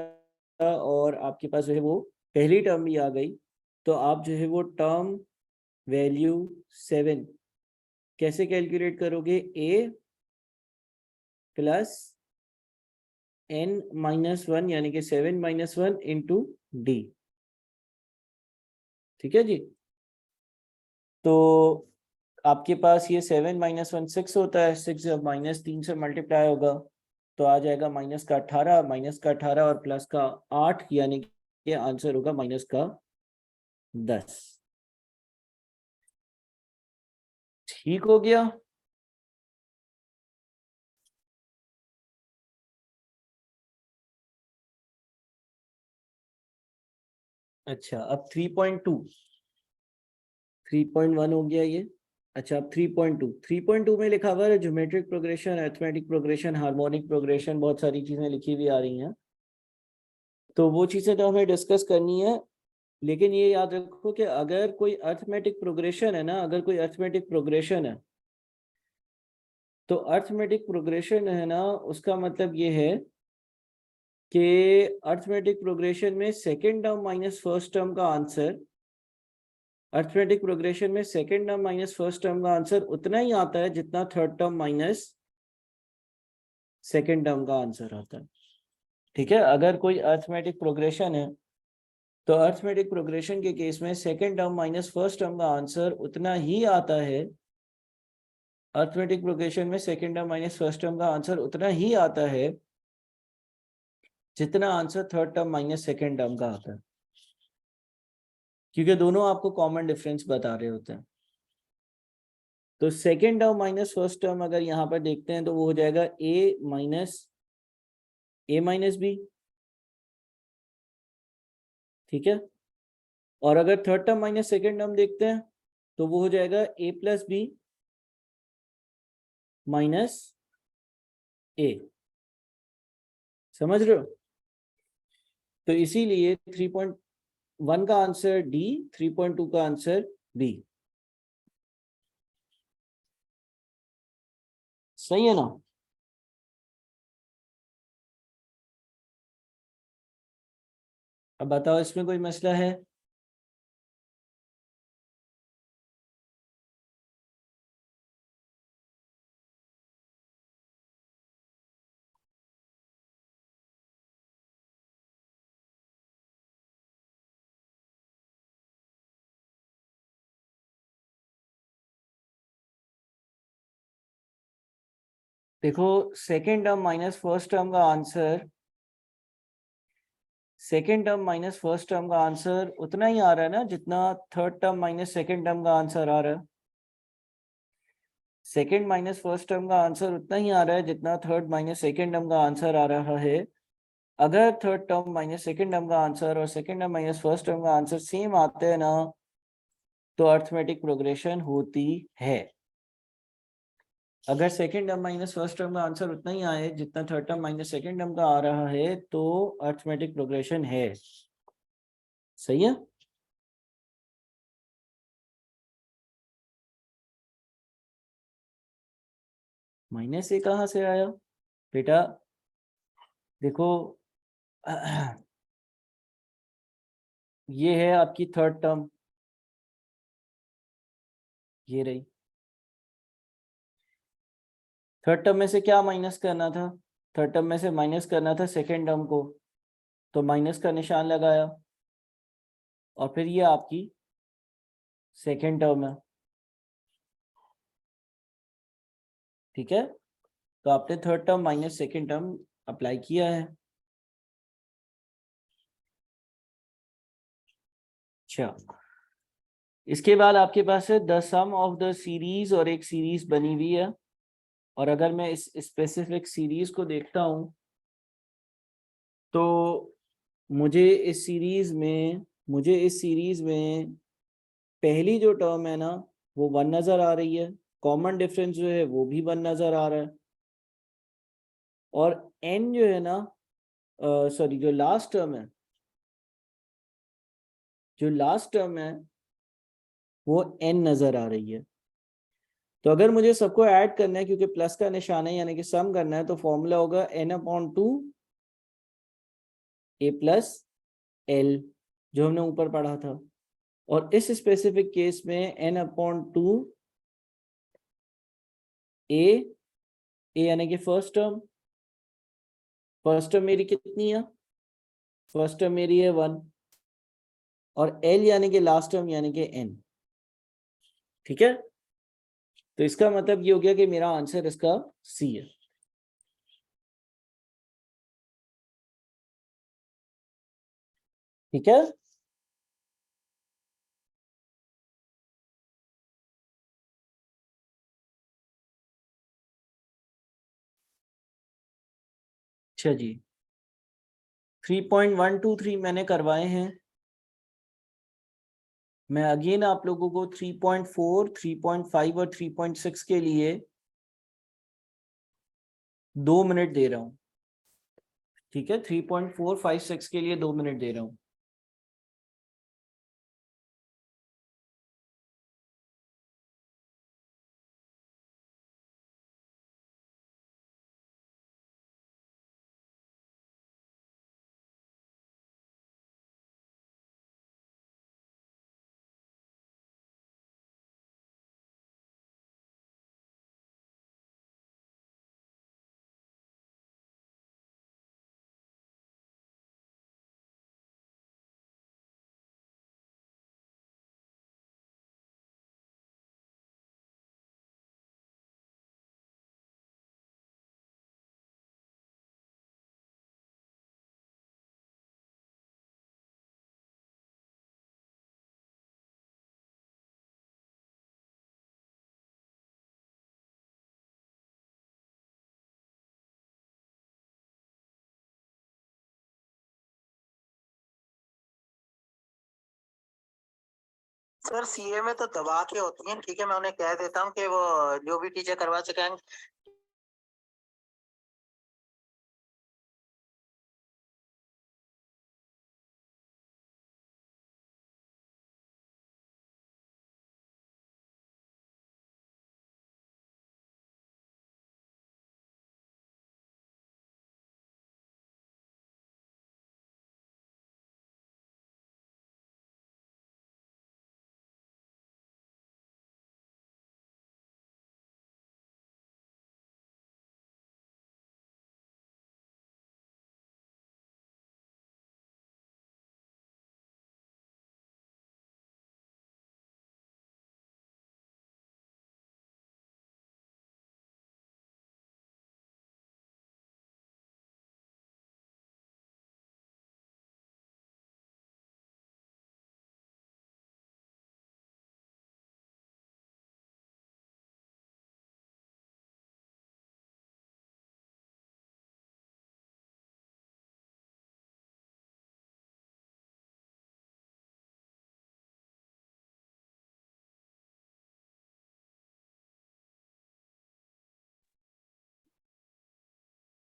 और आपके पास जो है वो पहली टर्म भी आ गई, तो आप जो है वो टर्म वैल्यू 7 कैसे कैलकुलेट करोगे? a प्लस n-1 यानी कि 7-1 इंटू डी। ठीक है जी। तो आपके पास ये 7-1 6 होता है, 6 जब -3 से मल्टीप्लाई होगा तो आ जाएगा -18, -18 और प्लस का 8, यानी कि आंसर होगा -10। ठीक हो गया। अच्छा, अब 3.1 हो गया ये। अच्छा, अब 3.2 में लिखा हुआ है geometric progression, arithmetic progression, harmonic progression, बहुत सारी चीजें लिखी हुई आ रही हैं। तो वो चीजें तो हमें डिस्कस करनी है, लेकिन ये याद रखो कि अगर कोई अरिथमेटिक प्रोग्रेशन है ना, तो अरिथमेटिक प्रोग्रेशन है ना, उसका मतलब ये है कि अरिथमेटिक प्रोग्रेशन में second term minus first term का आंसर, उतना ही आता है जितना third term minus second term का आंसर आता है। ठीक है, अगर कोई अरिथमेटिक प्रोग्रेशन है तो अरिथमेटिक प्रोग्रेशन के केस में second term minus first term का आंसर उतना ही आता है। अरिथमेटिक प्रोग्रेशन में second term minus first term का आंसर उतना ही आता है जितना answer third term minus second term का आता है, क्योंकि दोनों आपको कॉमन डिफरेंस बता रहे होते हैं। तो second term minus first term अगर यहाँ पर देखते हैं तो वो हो जाएगा a-b। ठीक है, और अगर third term minus second term देखते हैं तो वो हो जाएगा a+b माइनस a। समझ रहे हो? तो इसीलिए 3.1 का आंसर डी, 3.2 का आंसर बी। सही है ना? अब बताओ, इसमें कोई मसला है? देखो, second term minus first term का आंसर, उतना ही आ रहा है ना जितना third term minus second term का आंसर आ रहा है। सेकेंड माइनस फर्स्ट टर्म का आंसर उतना ही आ रहा है जितना थर्ड माइनस सेकेंड टर्म का आंसर आ रहा है। अगर third term minus second term का आंसर और second term minus first term का आंसर सेम आते हैं ना, तो अरिथमेटिक प्रोग्रेशन होती है। अगर second term minus first term का आंसर उतना ही आए जितना third term minus second term का आ रहा है, तो अरिथमेटिक प्रोग्रेशन है। सही है? माइनस ए कहाँ से आया बेटा? देखो, ये है आपकी थर्ड टर्म, ये रही। थर्ड टर्म में से क्या माइनस करना था? थर्ड टर्म में से माइनस करना था सेकेंड टर्म को, तो माइनस का निशान लगाया, और फिर ये आपकी सेकेंड टर्म है। ठीक है, तो आपने third term minus second term apply किया है। अच्छा, इसके बाद आपके पास है the sum of the series, और एक सीरीज बनी हुई है। और अगर मैं इस स्पेसिफिक सीरीज को देखता हूं तो मुझे इस सीरीज में पहली जो टर्म है ना वो 1 नजर आ रही है, कॉमन डिफरेंस जो है वो भी 1 नजर आ रहा है, और n जो है ना, सॉरी, जो लास्ट टर्म है वो n नजर आ रही है। तो अगर मुझे सबको ऐड करना है, क्योंकि प्लस का निशान है यानी कि सम करना है, तो फॉर्मूला होगा n/2 a प्लस l, जो हमने ऊपर पढ़ा था। और इस स्पेसिफिक केस में n/2 a यानी कि फर्स्ट टर्म मेरी कितनी है, फर्स्ट टर्म मेरी है 1, और l यानी कि लास्ट टर्म यानी कि n। ठीक है, तो इसका मतलब ये हो गया कि मेरा आंसर इसका सी है। ठीक है, अच्छा जी, 3.123 मैंने करवाए हैं। मैं अगेन आप लोगों को 3.4, 3.5 और 3.6 के लिए 2 मिनट दे रहा हूं। ठीक है, 3.4, 5, 6 के लिए 2 मिनट दे रहा हूं। सर सीए में तो दबा के होती हैं, ठीक है, मैं उन्हें कह देता हूँ कि वो जो भी टीचर करवा सकें।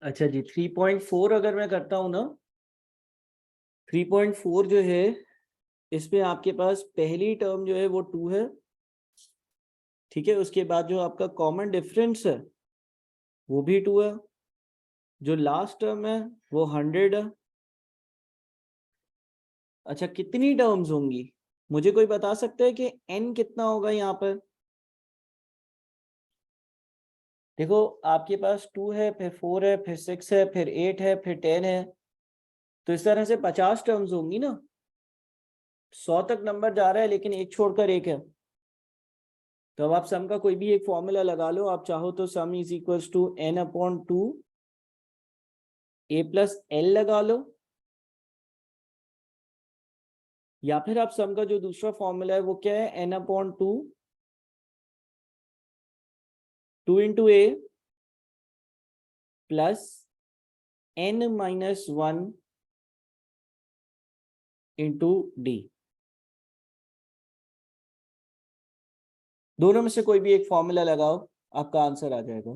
अच्छा जी, 3.4 अगर मैं करता हूं ना, 3.4 जो है इसमें आपके पास पहली टर्म जो है वो 2 है। ठीक है, उसके बाद जो आपका कॉमन डिफरेंस है वो भी 2 है, जो लास्ट टर्म है वो 100 है। अच्छा, कितनी टर्म्स होंगी, मुझे कोई बता सकता है कि n कितना होगा यहाँ पर? देखो, आपके पास 2 है, फिर 4 है, फिर 6 है, फिर 8 है, फिर 10 है, तो इस तरह से 50 टर्म्स होंगी ना। 100 तक नंबर जा रहा है लेकिन एक छोड़कर एक है। तो अब आप सम का कोई भी एक फॉर्मूला लगा लो, आप चाहो तो sum is equals to n/2 a plus l लगा लो, या फिर आप सम का जो दूसरा फॉर्मूला है वो क्या है, n/2 2 into a plus n-1 into d। दोनों में से कोई भी एक फॉर्मूला लगाओ, आपका आंसर आ जाएगा।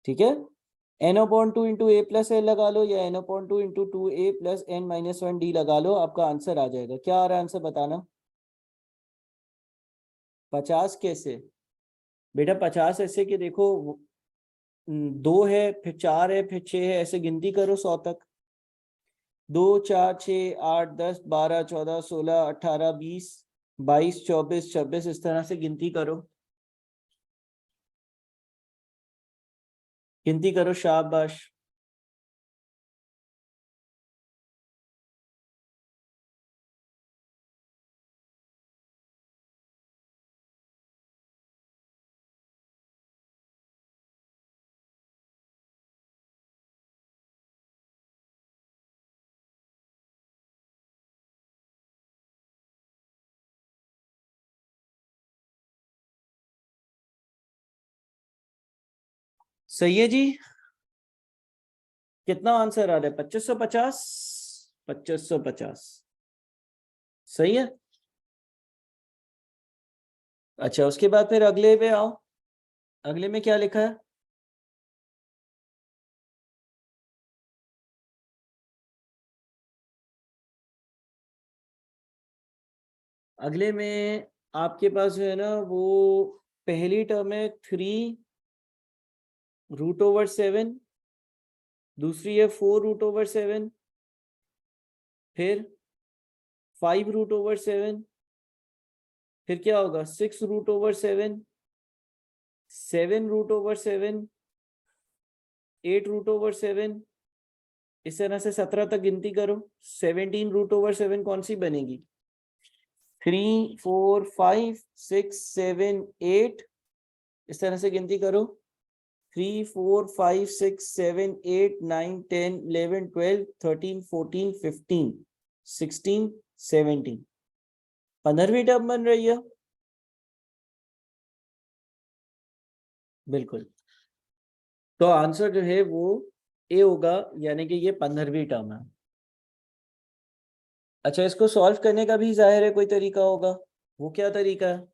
ठीक है, n/2 into a plus l लगा लो या n/2 into 2a plus n-1d लगा लो, आपका आंसर आ जाएगा। क्या आ रहा है आंसर बताना। 50 कैसे बेटा, 50 ऐसे कि देखो 2 है, फिर 4 है, फिर 6 है, ऐसे गिनती करो 100 तक। 2 4 6 8 10 12 14 16 18 20 22 24 26, इस तरह से गिनती करो, गिनती करो, शाबाश। सही है जी, कितना आंसर आ रहा है, 2550, 2550 सही है। अच्छा, उसके बाद फिर अगले पे आओ, अगले में क्या लिखा है। अगले में आपके पास जो है ना, वो पहली टर्म है 3√7, दूसरी है 4√7, फिर 5√7, फिर क्या होगा 6√7, 7√7, 8√7, इस तरह से 17 तक गिनती करो। 17√7 कौन सी बनेगी, 3 4 5 6 7 8, इस तरह से गिनती करो। 3 4 5 6 7 8 9 10 11 12 13 14 15 16 17, 15वीं टर्म बन रही है। बिल्कुल, तो आंसर जो है वो ए होगा, यानी कि ये 15वीं टर्म है। अच्छा, इसको सॉल्व करने का भी जाहिर है कोई तरीका होगा। वो क्या तरीका है,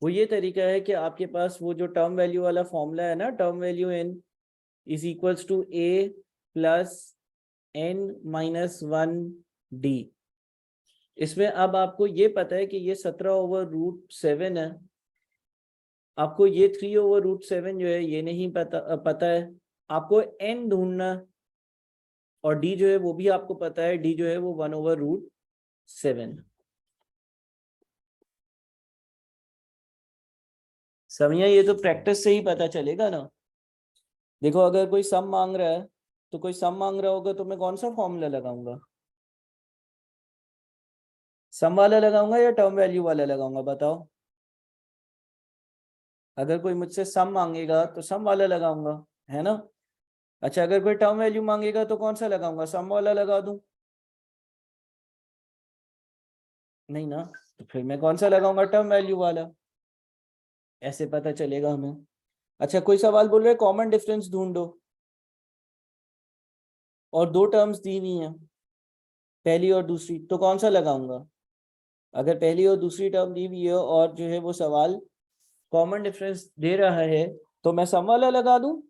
वो ये तरीका है कि आपके पास वो जो टर्म वैल्यू वाला फॉर्मूला है ना, term value n is equals to a plus n-1d। इसमें अब आपको ये पता है कि ये 17/√7 है, आपको ये 3/√7 जो है ये नहीं पता है, आपको n ढूंढना, और d जो है वो भी आपको पता है, d जो है वो 1/√7। समझिए, ये तो प्रैक्टिस से ही पता चलेगा ना। देखो, अगर कोई सम मांग रहा है, तो कोई सम मांग रहा होगा तो मैं कौन सा फॉर्मूला लगाऊंगा, सम वाला लगाऊंगा या टर्म वैल्यू वाला लगाऊंगा, बताओ। अगर कोई मुझसे सम मांगेगा तो सम वाला लगाऊंगा, है ना। अच्छा, अगर कोई टर्म वैल्यू मांगेगा तो कौन सा लगाऊंगा, सम वाला लगा दूं, नहीं ना, तो फिर मैं कौन सा लगाऊंगा, टर्म वैल्यू वाला, ऐसे पता चलेगा हमें। अच्छा, कोई सवाल बोल रहे कॉमन डिफरेंस ढूंढो, और 2 टर्म्स दी हुई हैं, पहली और दूसरी, तो कौन सा लगाऊंगा। अगर पहली और दूसरी टर्म दी हुई है और जो है वो सवाल कॉमन डिफरेंस दे रहा है, तो मैं सम वाला लगा दूं,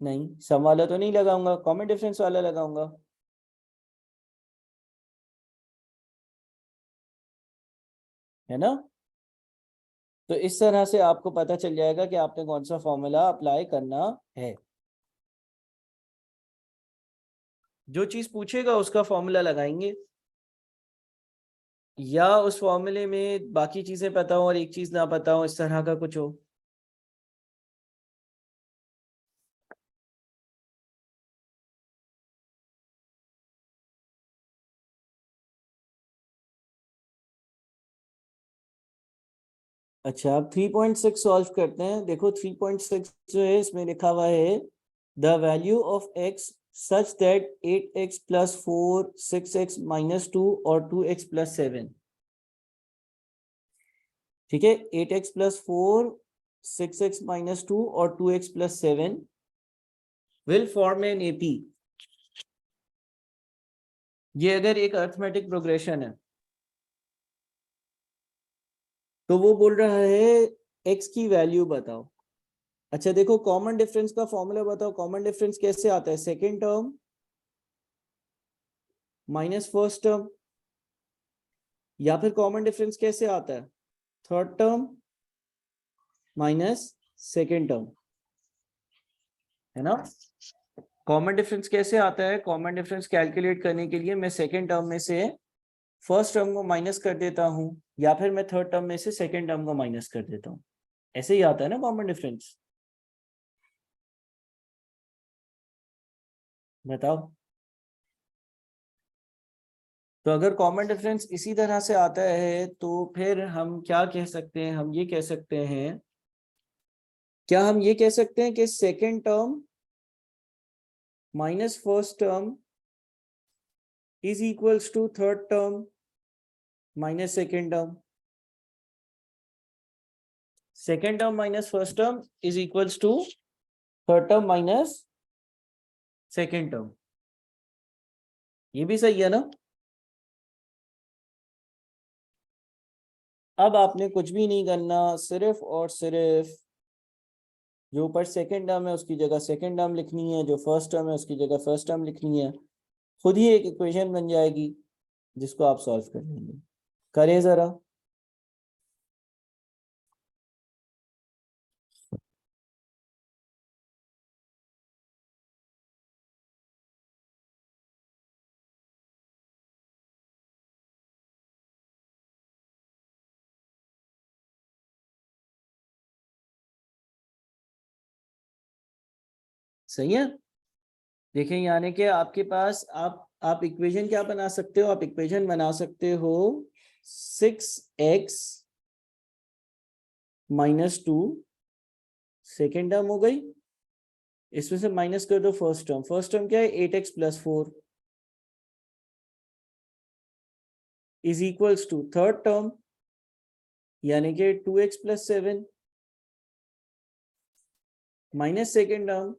नहीं, सम वाला तो नहीं लगाऊंगा, कॉमन डिफरेंस वाला लगाऊंगा। है ना, तो इस तरह से आपको पता चल जाएगा कि आपने कौन सा फॉर्मूला अप्लाई करना है। जो चीज पूछेगा उसका फॉर्मूला लगाएंगे, या उस फॉर्मूले में बाकी चीजें पता हो और एक चीज ना पता हो, इस तरह का कुछ हो। अच्छा, आप 3.6 सॉल्व करते हैं। देखो 3.6 जो है इसमें लिखा हुआ है the value of x such that 8x plus 4, 6x minus 2 और 2x plus 7, ठीक है, 8x plus 4, 6x minus 2 और 2x plus 7 will form an AP। ये अगर एक अर्थमेटिक प्रोग्रेशन है तो वो बोल रहा है x की वैल्यू बताओ। अच्छा देखो, कॉमन डिफरेंस का फॉर्मूला बताओ। कॉमन डिफरेंस कैसे आता है? Second term minus first term, या फिर कॉमन डिफरेंस कैसे आता है? Third term minus second term, है ना। कॉमन डिफरेंस कैसे आता है? कॉमन डिफरेंस कैलकुलेट करने के लिए मैं सेकेंड टर्म में से फर्स्ट टर्म को माइनस कर देता हूं, या फिर मैं थर्ड टर्म में से सेकेंड टर्म को माइनस कर देता हूं। ऐसे ही आता है ना कॉमन डिफरेंस। बताओ। तो अगर कॉमन डिफरेंस इसी तरह से आता है तो फिर हम क्या कह सकते हैं? हम ये कह सकते हैं, क्या हम ये कह सकते हैं कि second term minus first term is equals to third term minus second term? Second term minus first term is equals to third term minus second term. ये भी सही है ना। अब आपने कुछ भी नहीं करना, सिर्फ और सिर्फ जो ऊपर सेकेंड टर्म है उसकी जगह सेकेंड टर्म लिखनी है, जो फर्स्ट टर्म है उसकी जगह फर्स्ट टर्म लिखनी है। खुद ही एक इक्वेशन बन जाएगी जिसको आप सॉल्व कर लेंगे। करें जरा। सही है। देखें, यानी कि आपके पास आप इक्वेशन क्या बना सकते हो? आप इक्वेशन बना सकते हो 6x माइनस 2, सेकेंड टर्म हो गई, इसमें से माइनस कर दो फर्स्ट टर्म। फर्स्ट टर्म क्या है? 8x plus 4 is equals to third term यानी कि 2x plus 7 minus second term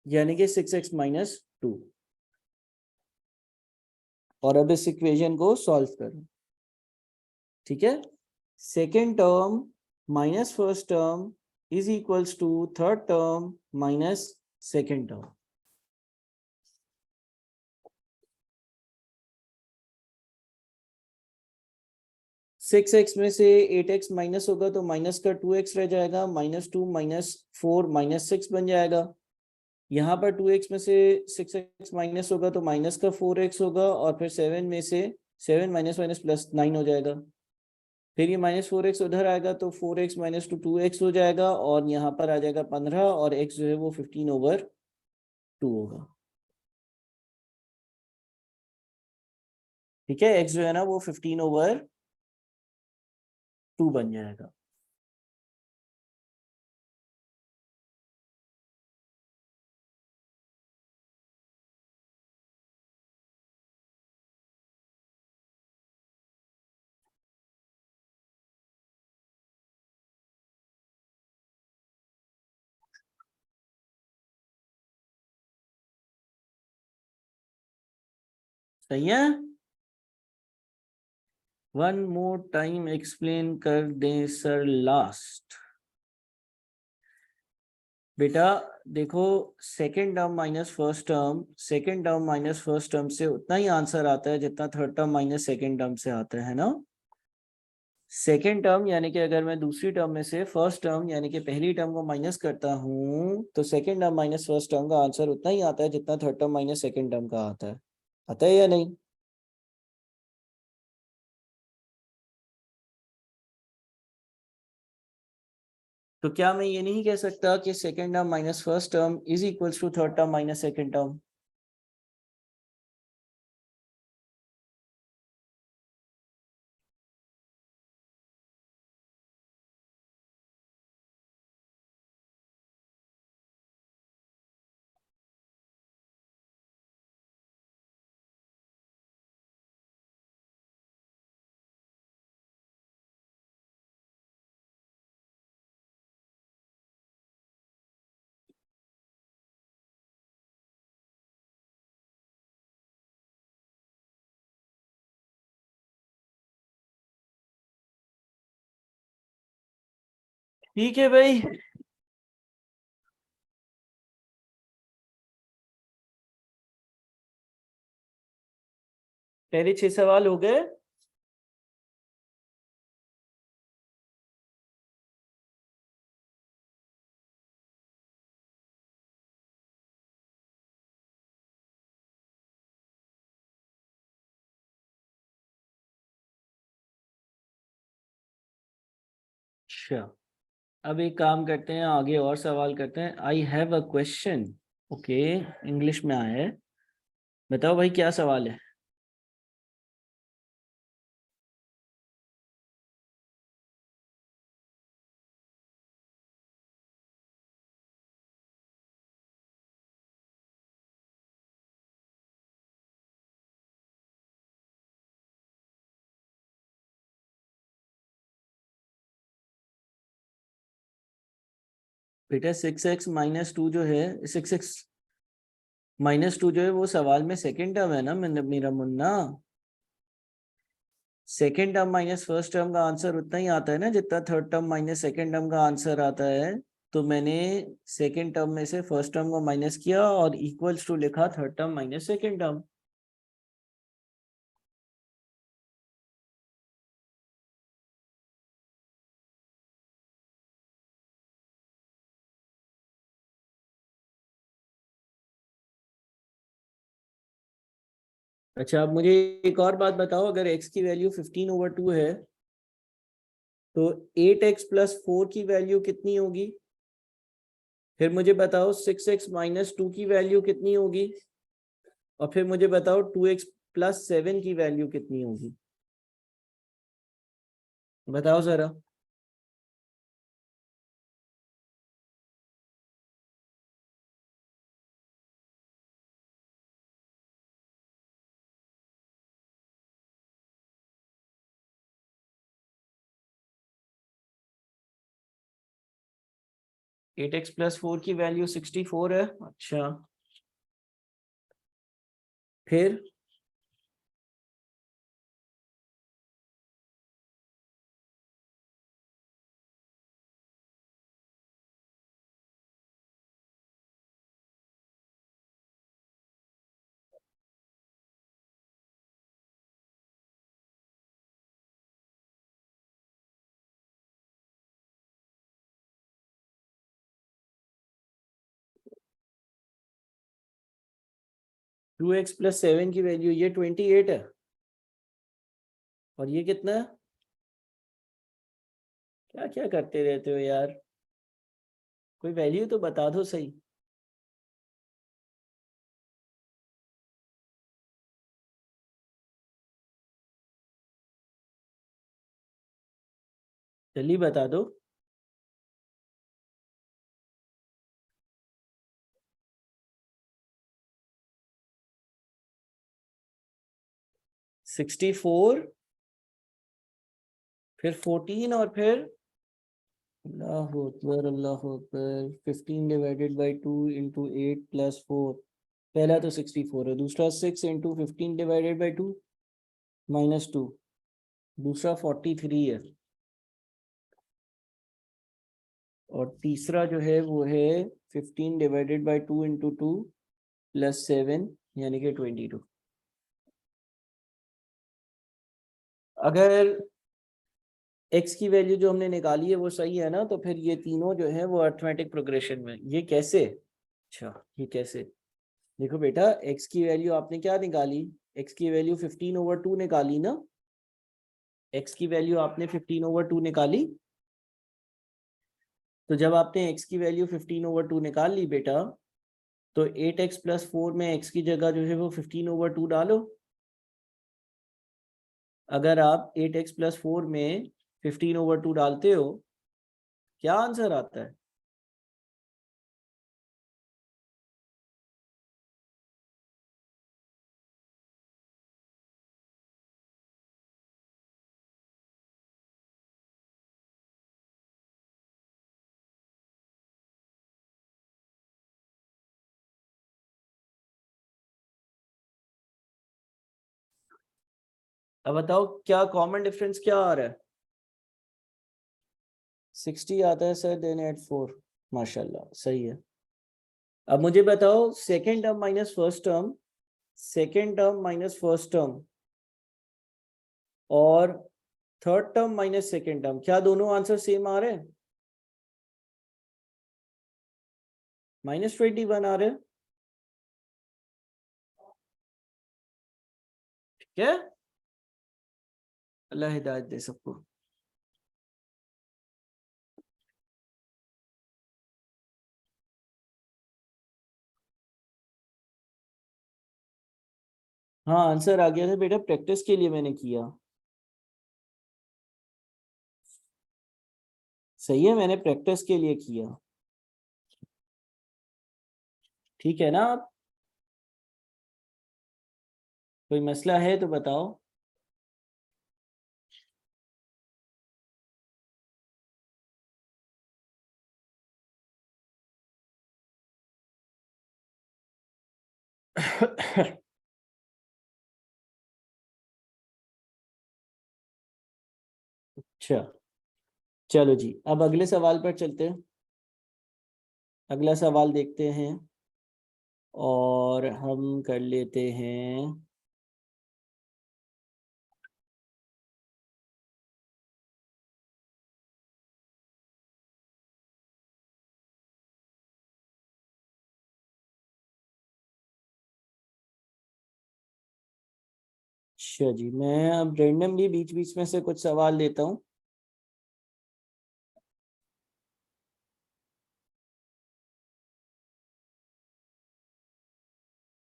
यानी कि 6x माइनस 2। और अब इस इक्वेशन को सॉल्व करो, ठीक है। Second term minus first term is equals to third term minus second term. Six x में से 8x माइनस होगा तो माइनस का 2x रह जाएगा, -2 -4 -6 बन जाएगा। यहाँ पर 2x में से 6x माइनस होगा तो माइनस का 4x होगा, और फिर 7 में से 7 माइनस माइनस प्लस 9 हो जाएगा। फिर ये -4x उधर आएगा तो 4x माइनस 2x हो जाएगा, और यहाँ पर आ जाएगा 15, और x जो है वो 15/2 होगा। ठीक है, x जो है ना वो 15/2 बन जाएगा। सही है। वन मोर टाइम एक्सप्लेन कर दें सर लास्ट। बेटा देखो, second term minus first term, second term minus first term से उतना ही आंसर आता है जितना third term minus second term से आता है ना। सेकेंड टर्म यानी कि अगर मैं दूसरी टर्म में से फर्स्ट टर्म यानी कि पहली टर्म को माइनस करता हूं तो second term minus first term का आंसर उतना ही आता है जितना third term minus second term का आता है। आता है या नहीं? तो क्या मैं ये नहीं कह सकता कि second term minus first term is equals to third term minus second term? ठीक है भाई, पहले 6 सवाल हो गए। अच्छा, अब एक काम करते हैं, आगे और सवाल करते हैं। I have a question. Okay, English में आया है। बताओ भाई क्या सवाल है। बेटा 6x-2 जो है, 6x-2 जो है वो सवाल में सेकंड टर्म है ना मेरा Munna. Second term minus first term का आंसर उतना ही आता है ना जितना third term minus second term का आंसर आता है। तो मैंने सेकंड टर्म में से फर्स्ट टर्म को माइनस किया और इक्वल्स टू लिखा third term minus second term. अच्छा, अब मुझे एक और बात बताओ, अगर x की वैल्यू 15/2 है तो 8x+4 की वैल्यू कितनी होगी। फिर मुझे बताओ 6x-2 की वैल्यू कितनी होगी, और फिर मुझे बताओ 2x+7 की वैल्यू कितनी होगी। बताओ जरा। 8x+4 की वैल्यू 64 है। अच्छा, फिर 2x+7 की वैल्यू ये 28 है, और ये कितना है। क्या क्या करते रहते हो यार, कोई वैल्यू तो बता दो सही। जल्दी बता दो। 64, फिर 14, और फिर अल्लाह अकबर अल्लाह अकबर, 15/2 इंटू 8+4। पहला तो 64 है, दूसरा 6 × 15/2 -2, दूसरा 43 है, और तीसरा जो है वो है 15/2 इंटू 2 + 7 यानी कि 22। अगर x की वैल्यू जो हमने निकाली है वो सही है ना, तो फिर ये तीनों जो है वो अरिथमेटिक प्रोग्रेशन में। ये कैसे। अच्छा, ये कैसे। देखो बेटा, x की वैल्यू आपने क्या निकाली, x की वैल्यू 15/2 निकाली ना। x की वैल्यू आपने 15/2 निकाली। तो जब आपने x की वैल्यू 15/2 निकाल ली बेटा, तो 8x+4 में x की जगह जो है वो 15/2 डालो। अगर आप 8x+4 में 15/2 डालते हो, क्या आंसर आता है। अब बताओ क्या कॉमन डिफरेंस क्या आ रहा है। 60 आता है सर, देन एट 4। माशाल्लाह, सही है। अब मुझे बताओ second term minus first term, second term minus first term और third term minus second term, क्या दोनों आंसर सेम आ रहे हैं? -21 आ रहे हैं। ठीक है, अल्लाह हिदायत दे सबको। हाँ आंसर आ गया था बेटा, प्रैक्टिस के लिए मैंने किया। सही है, मैंने प्रैक्टिस के लिए किया। ठीक है ना? आप कोई मसला है तो बताओ। अच्छा, चलो जी, अब अगले सवाल पर चलते हैं। अगला सवाल देखते हैं और हम कर लेते हैं। अच्छा जी, मैं अब रेंडमली बीच बीच में से कुछ सवाल लेता हूँ।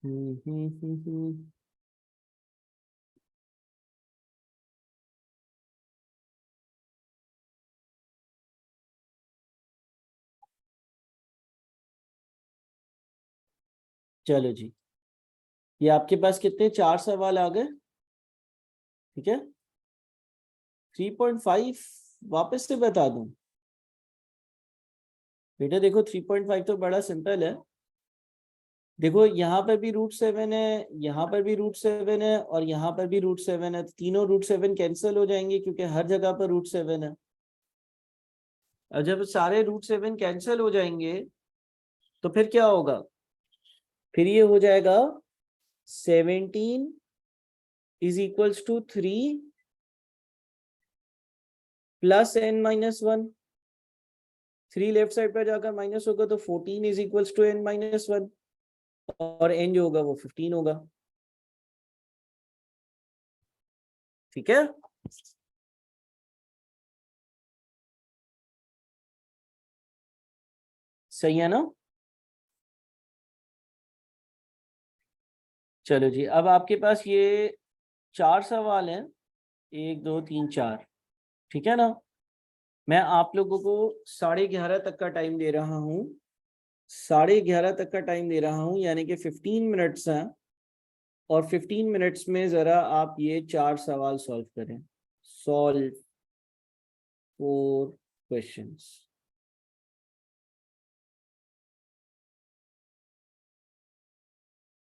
हम्म। चलो जी, ये आपके पास कितने, 4 सवाल आ गए। ठीक है, 3.5 वापस से बता दूं बेटा? देखो 3.5 तो बड़ा सिंपल है। देखो यहाँ पर भी √7 है, यहाँ पर भी √7 है और यहाँ पर भी √7 है, तीनों √7 कैंसिल हो जाएंगे क्योंकि हर जगह पर √7 है। और जब सारे √7 कैंसिल हो जाएंगे तो फिर क्या होगा? फिर ये हो जाएगा 17 = 3 प्लस n-1। 3 लेफ्ट साइड पर जाकर माइनस होगा तो 14 = n-1 और n जो होगा वो 15 होगा। ठीक है, सही है ना? चलो जी, अब आपके पास ये 4 सवाल हैं, 1 2 3 4। ठीक है ना? मैं आप लोगों को 11:30 तक का टाइम दे रहा हूँ, 11:30 तक का टाइम दे रहा हूँ, यानी कि 15 मिनट्स हैं। और 15 मिनट्स में जरा आप ये 4 सवाल सॉल्व करें। Solve 4 questions.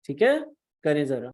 ठीक है, करें जरा।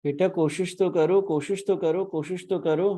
बेटा कोशिश तो करो, कोशिश तो करो, कोशिश तो करो।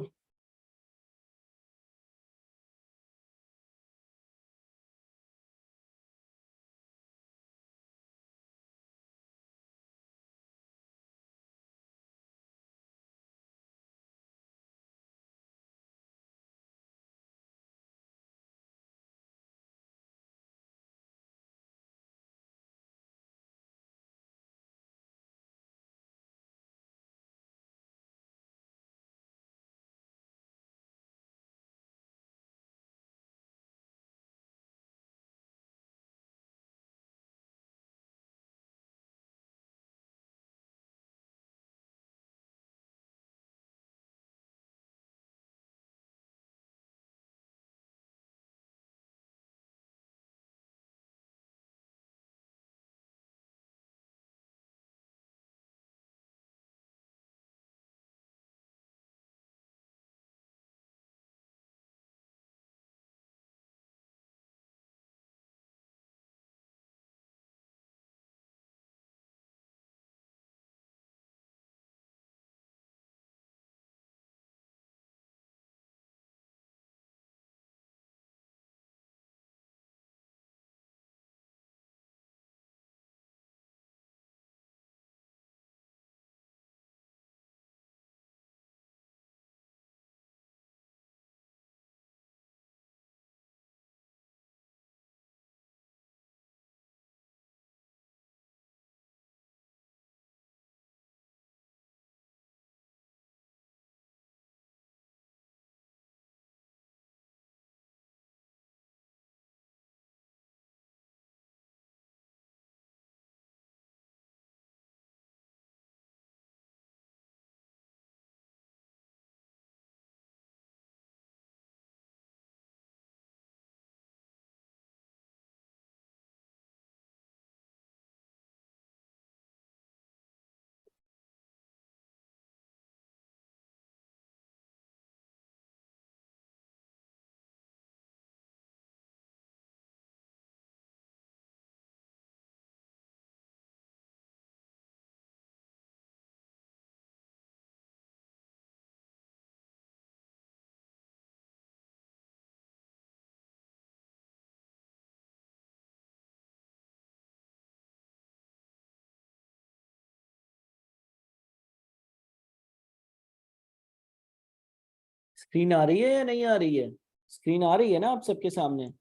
स्क्रीन आ रही है या नहीं आ रही है? स्क्रीन आ रही है ना आप सबके सामने?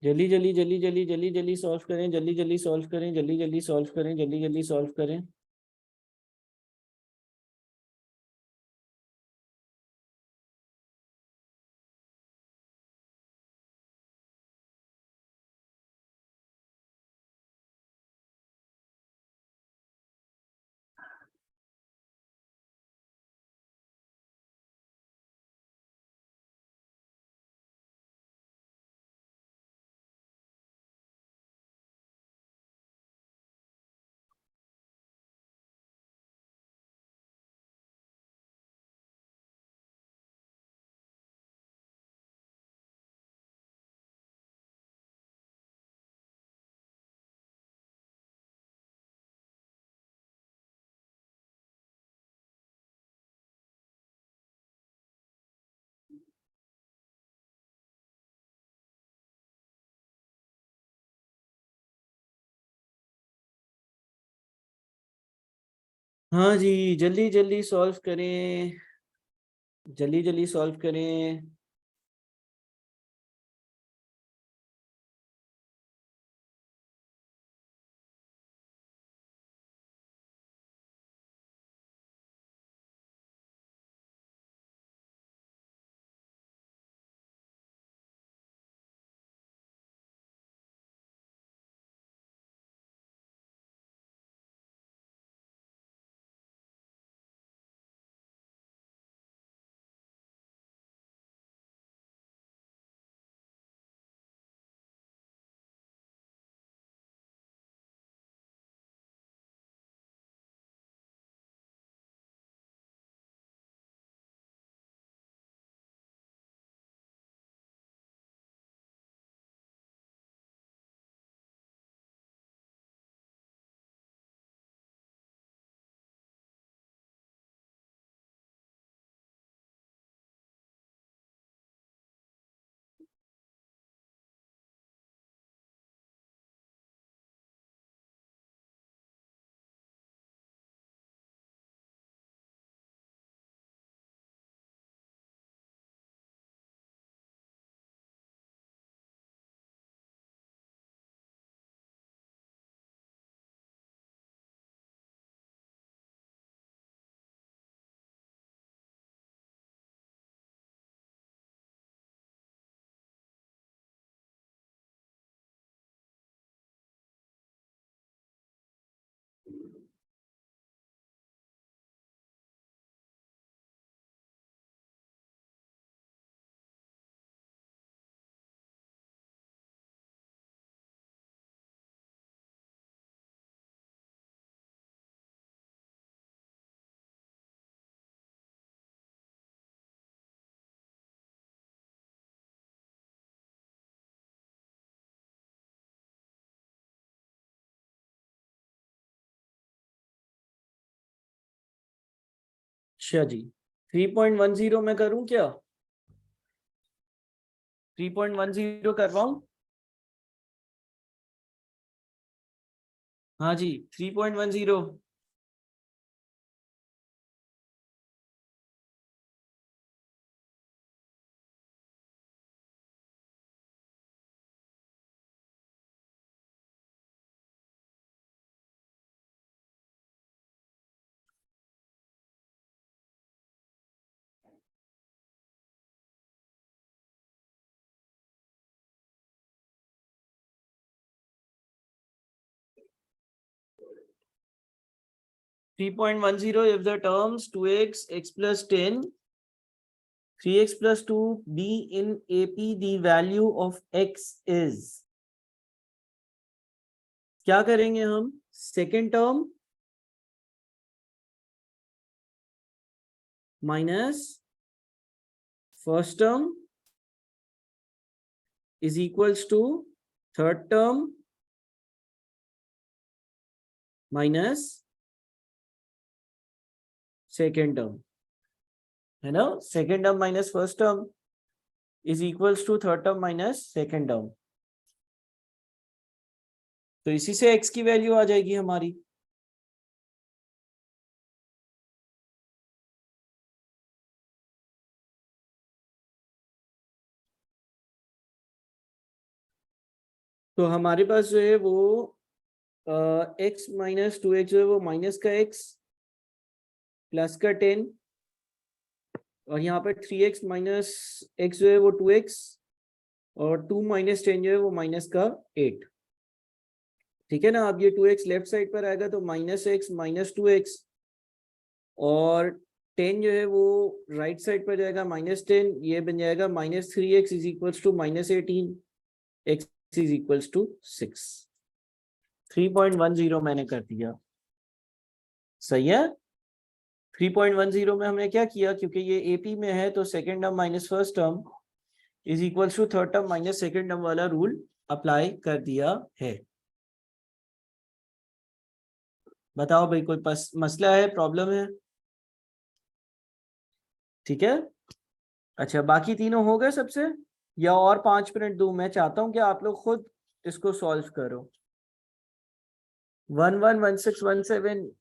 जल्दी जल्दी जल्दी जल्दी जल्दी जल्दी सॉल्व करें, जल्दी जल्दी सॉल्व करें, जल्दी जल्दी सॉल्व करें, जल्दी जल्दी सॉल्व करें। हाँ जी, जल्दी जल्दी सॉल्व करें, जल्दी जल्दी सॉल्व करें। अच्छा जी, 3.10 में करूं क्या? 3.10 करवाऊं? हाँ जी, 3.10। 3.10 if the terms 2x, x plus 10, 3x plus 2 be in AP, the value of x is, क्या करेंगे हम? Second term minus first term is equals to third term minus second term, है ना? Second term minus first term is equals to third term minus second term. तो इसी से x की वैल्यू आ जाएगी हमारी। तो हमारे पास जो है वो x माइनस 2x जो है वो माइनस का x प्लस का 10, और यहाँ पर 3x माइनस x जो है वो 2x, और 2 माइनस 10 जो है वो माइनस का 8। ठीक है ना? अब ये 2x लेफ्ट साइड पर आएगा तो माइनस x माइनस 2x, और 10 जो है वो राइट साइड पर जाएगा -10, ये बन जाएगा -3x is equals to -18, x is equals to 6। 3.10 मैंने कर दिया, सही है। 3.10 में हमने क्या किया, क्योंकि ये एपी में है तो second term minus first term is equals to third term minus second term वाला रूल अप्लाई कर दिया है। बताओ भाई, कोई मसला है, प्रॉब्लम है? ठीक है। अच्छा, बाकी तीनों हो गए सबसे, या और 5 मिनट दूं? मैं चाहता हूं कि आप लोग खुद इसको सॉल्व करो। 111617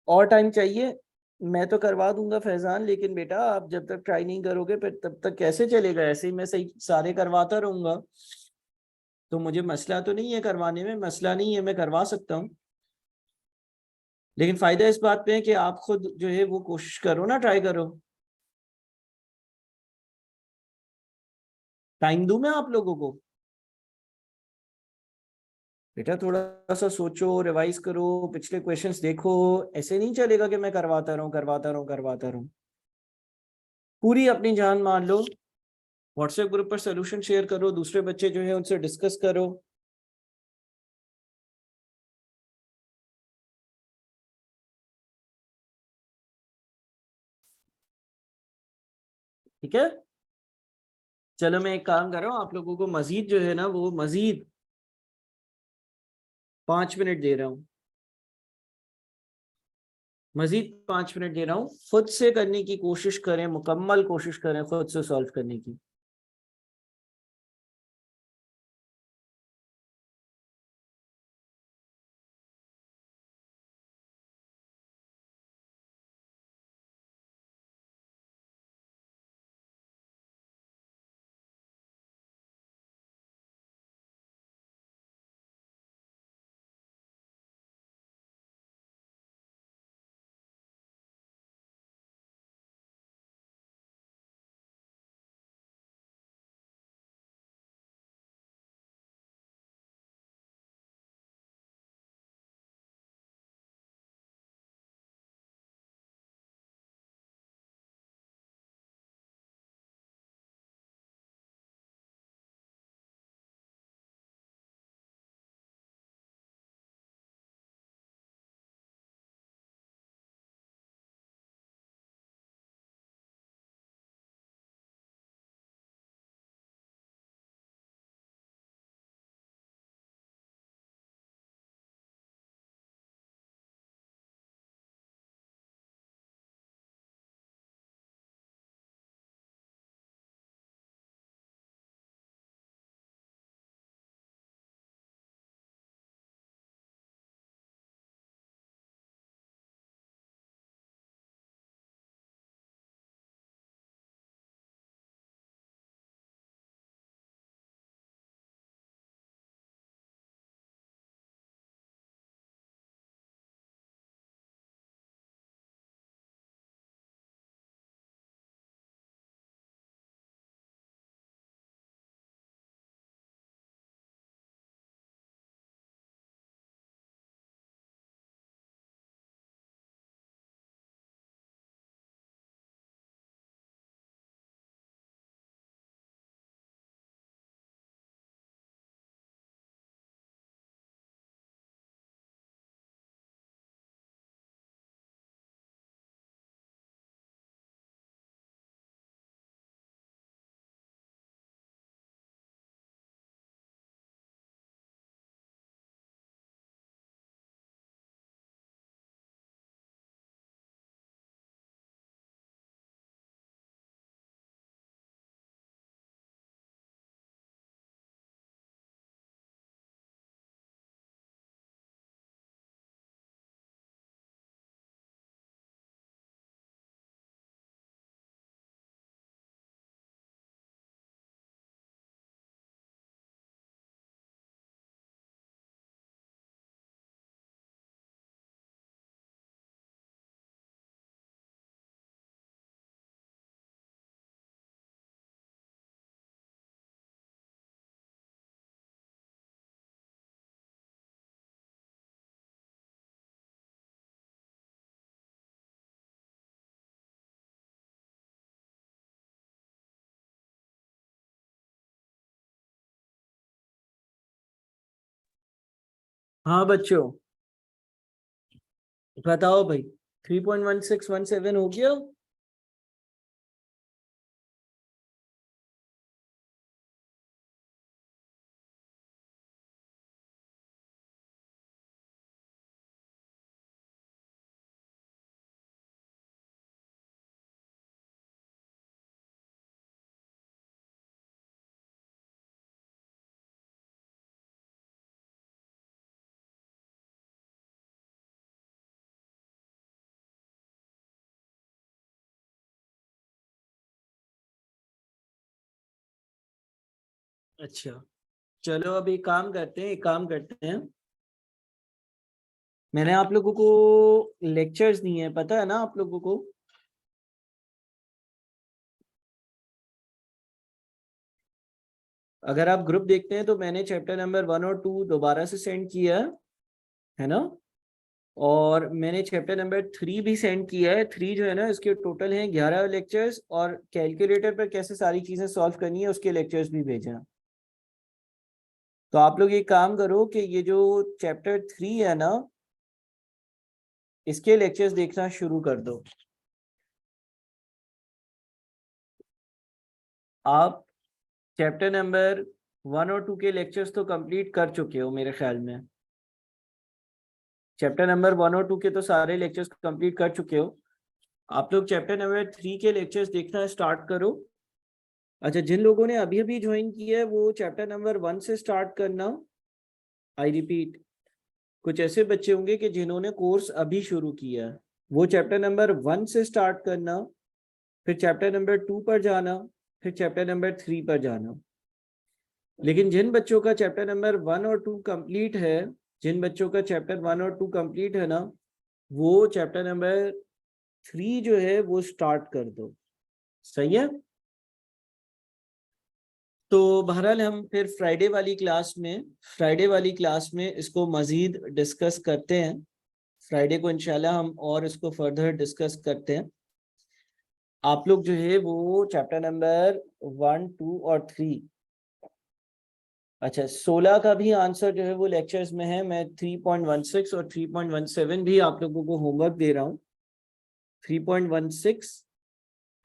और टाइम चाहिए? मैं तो करवा दूंगा फैजान, लेकिन बेटा आप जब तक ट्राई नहीं करोगे फिर तब तक कैसे चलेगा? ऐसे ही मैं सही सारे करवाता रहूंगा तो मुझे मसला तो नहीं है करवाने में, मसला नहीं है, मैं करवा सकता हूँ। लेकिन फायदा इस बात पे है कि आप खुद जो है वो कोशिश करो ना, ट्राई करो। टाइम दूं मैं आप लोगों को? बेटा थोड़ा सा सोचो, रिवाइज करो, पिछले क्वेश्चंस देखो। ऐसे नहीं चलेगा कि मैं करवाता रहूं करवाता रहूं करवाता रहूं। पूरी अपनी जान मान लो, व्हाट्सएप ग्रुप पर सोल्यूशन शेयर करो, दूसरे बच्चे जो है उनसे डिस्कस करो। ठीक है, चलो मैं एक काम कर रहा हूँ, आप लोगों को मजीद जो है ना वो मजीद 5 मिनट दे रहा हूँ, मजीद 5 मिनट दे रहा हूँ। खुद से करने की कोशिश करें, मुकम्मल कोशिश करें खुद से सॉल्व करने की। हाँ बच्चों बताओ भाई, 3.1617 हो गया? अच्छा चलो अब एक काम करते हैं, मैंने आप लोगों को लेक्चर्स दिए हैं, पता है ना आप लोगों को? अगर आप ग्रुप देखते हैं तो मैंने चैप्टर नंबर 1 और 2 दोबारा से सेंड किया है ना, और मैंने चैप्टर नंबर 3 भी सेंड किया है। 3 जो है ना, इसके टोटल हैं 11 लेक्चर्स, और कैलकुलेटर पर कैसे सारी चीजें सॉल्व करनी है उसके लेक्चर्स भी भेजे हैं। तो आप लोग ये काम करो कि ये जो चैप्टर 3 है ना, इसके लेक्चर्स देखना शुरू कर दो। आप चैप्टर नंबर 1 और 2 के लेक्चर्स तो कंप्लीट कर चुके हो मेरे ख्याल में। चैप्टर नंबर 1 और 2 के तो सारे लेक्चर्स कंप्लीट कर चुके हो। आप लोग चैप्टर नंबर 3 के लेक्चर्स देखना स्टार्ट करो। अच्छा, जिन लोगों ने अभी अभी ज्वाइन किया है वो चैप्टर नंबर 1 से स्टार्ट करना। आई रिपीट, कुछ ऐसे बच्चे होंगे कि जिन्होंने कोर्स अभी शुरू किया है, वो चैप्टर नंबर 1 से स्टार्ट करना, फिर चैप्टर नंबर 2 पर जाना, फिर चैप्टर नंबर 3 पर जाना। लेकिन जिन बच्चों का चैप्टर नंबर 1 और 2 कंप्लीट है, जिन बच्चों का चैप्टर 1 और 2 कंप्लीट है ना, वो चैप्टर नंबर 3 जो है वो स्टार्ट कर दो। सही है? तो बहरहाल हम फिर फ्राइडे वाली क्लास में इसको मजीद डिस्कस करते हैं। फ्राइडे को इंशाल्लाह हम और इसको फर्दर डिस्कस करते हैं। आप लोग जो है वो चैप्टर नंबर 1, 2 और 3, अच्छा 16 का भी आंसर जो है वो लेक्चर्स में है। मैं 3.16 और 3.17 भी आप लोगों को होमवर्क दे रहा हूँ। 3.16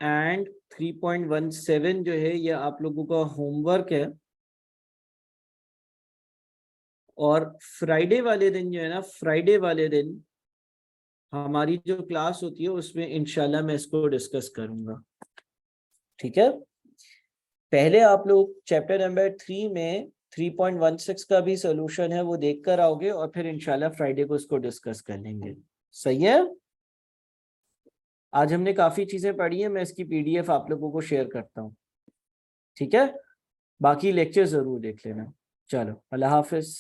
एंड 3.17 जो है ये आप लोगों का होमवर्क है। और फ्राइडे वाले दिन जो है ना, फ्राइडे वाले दिन हमारी जो क्लास होती है उसमें इंशाल्लाह मैं इसको डिस्कस करूंगा। ठीक है, पहले आप लोग चैप्टर नंबर 3 में 3.16 का भी सोल्यूशन है वो देख कर आओगे, और फिर इंशाल्लाह फ्राइडे को इसको डिस्कस कर लेंगे। सही है? आज हमने काफी चीजें पढ़ी है, मैं इसकी पीडीएफ आप लोगों को शेयर करता हूँ। ठीक है, बाकी लेक्चर जरूर देख लेना। चलो, अल्लाह हाफिज।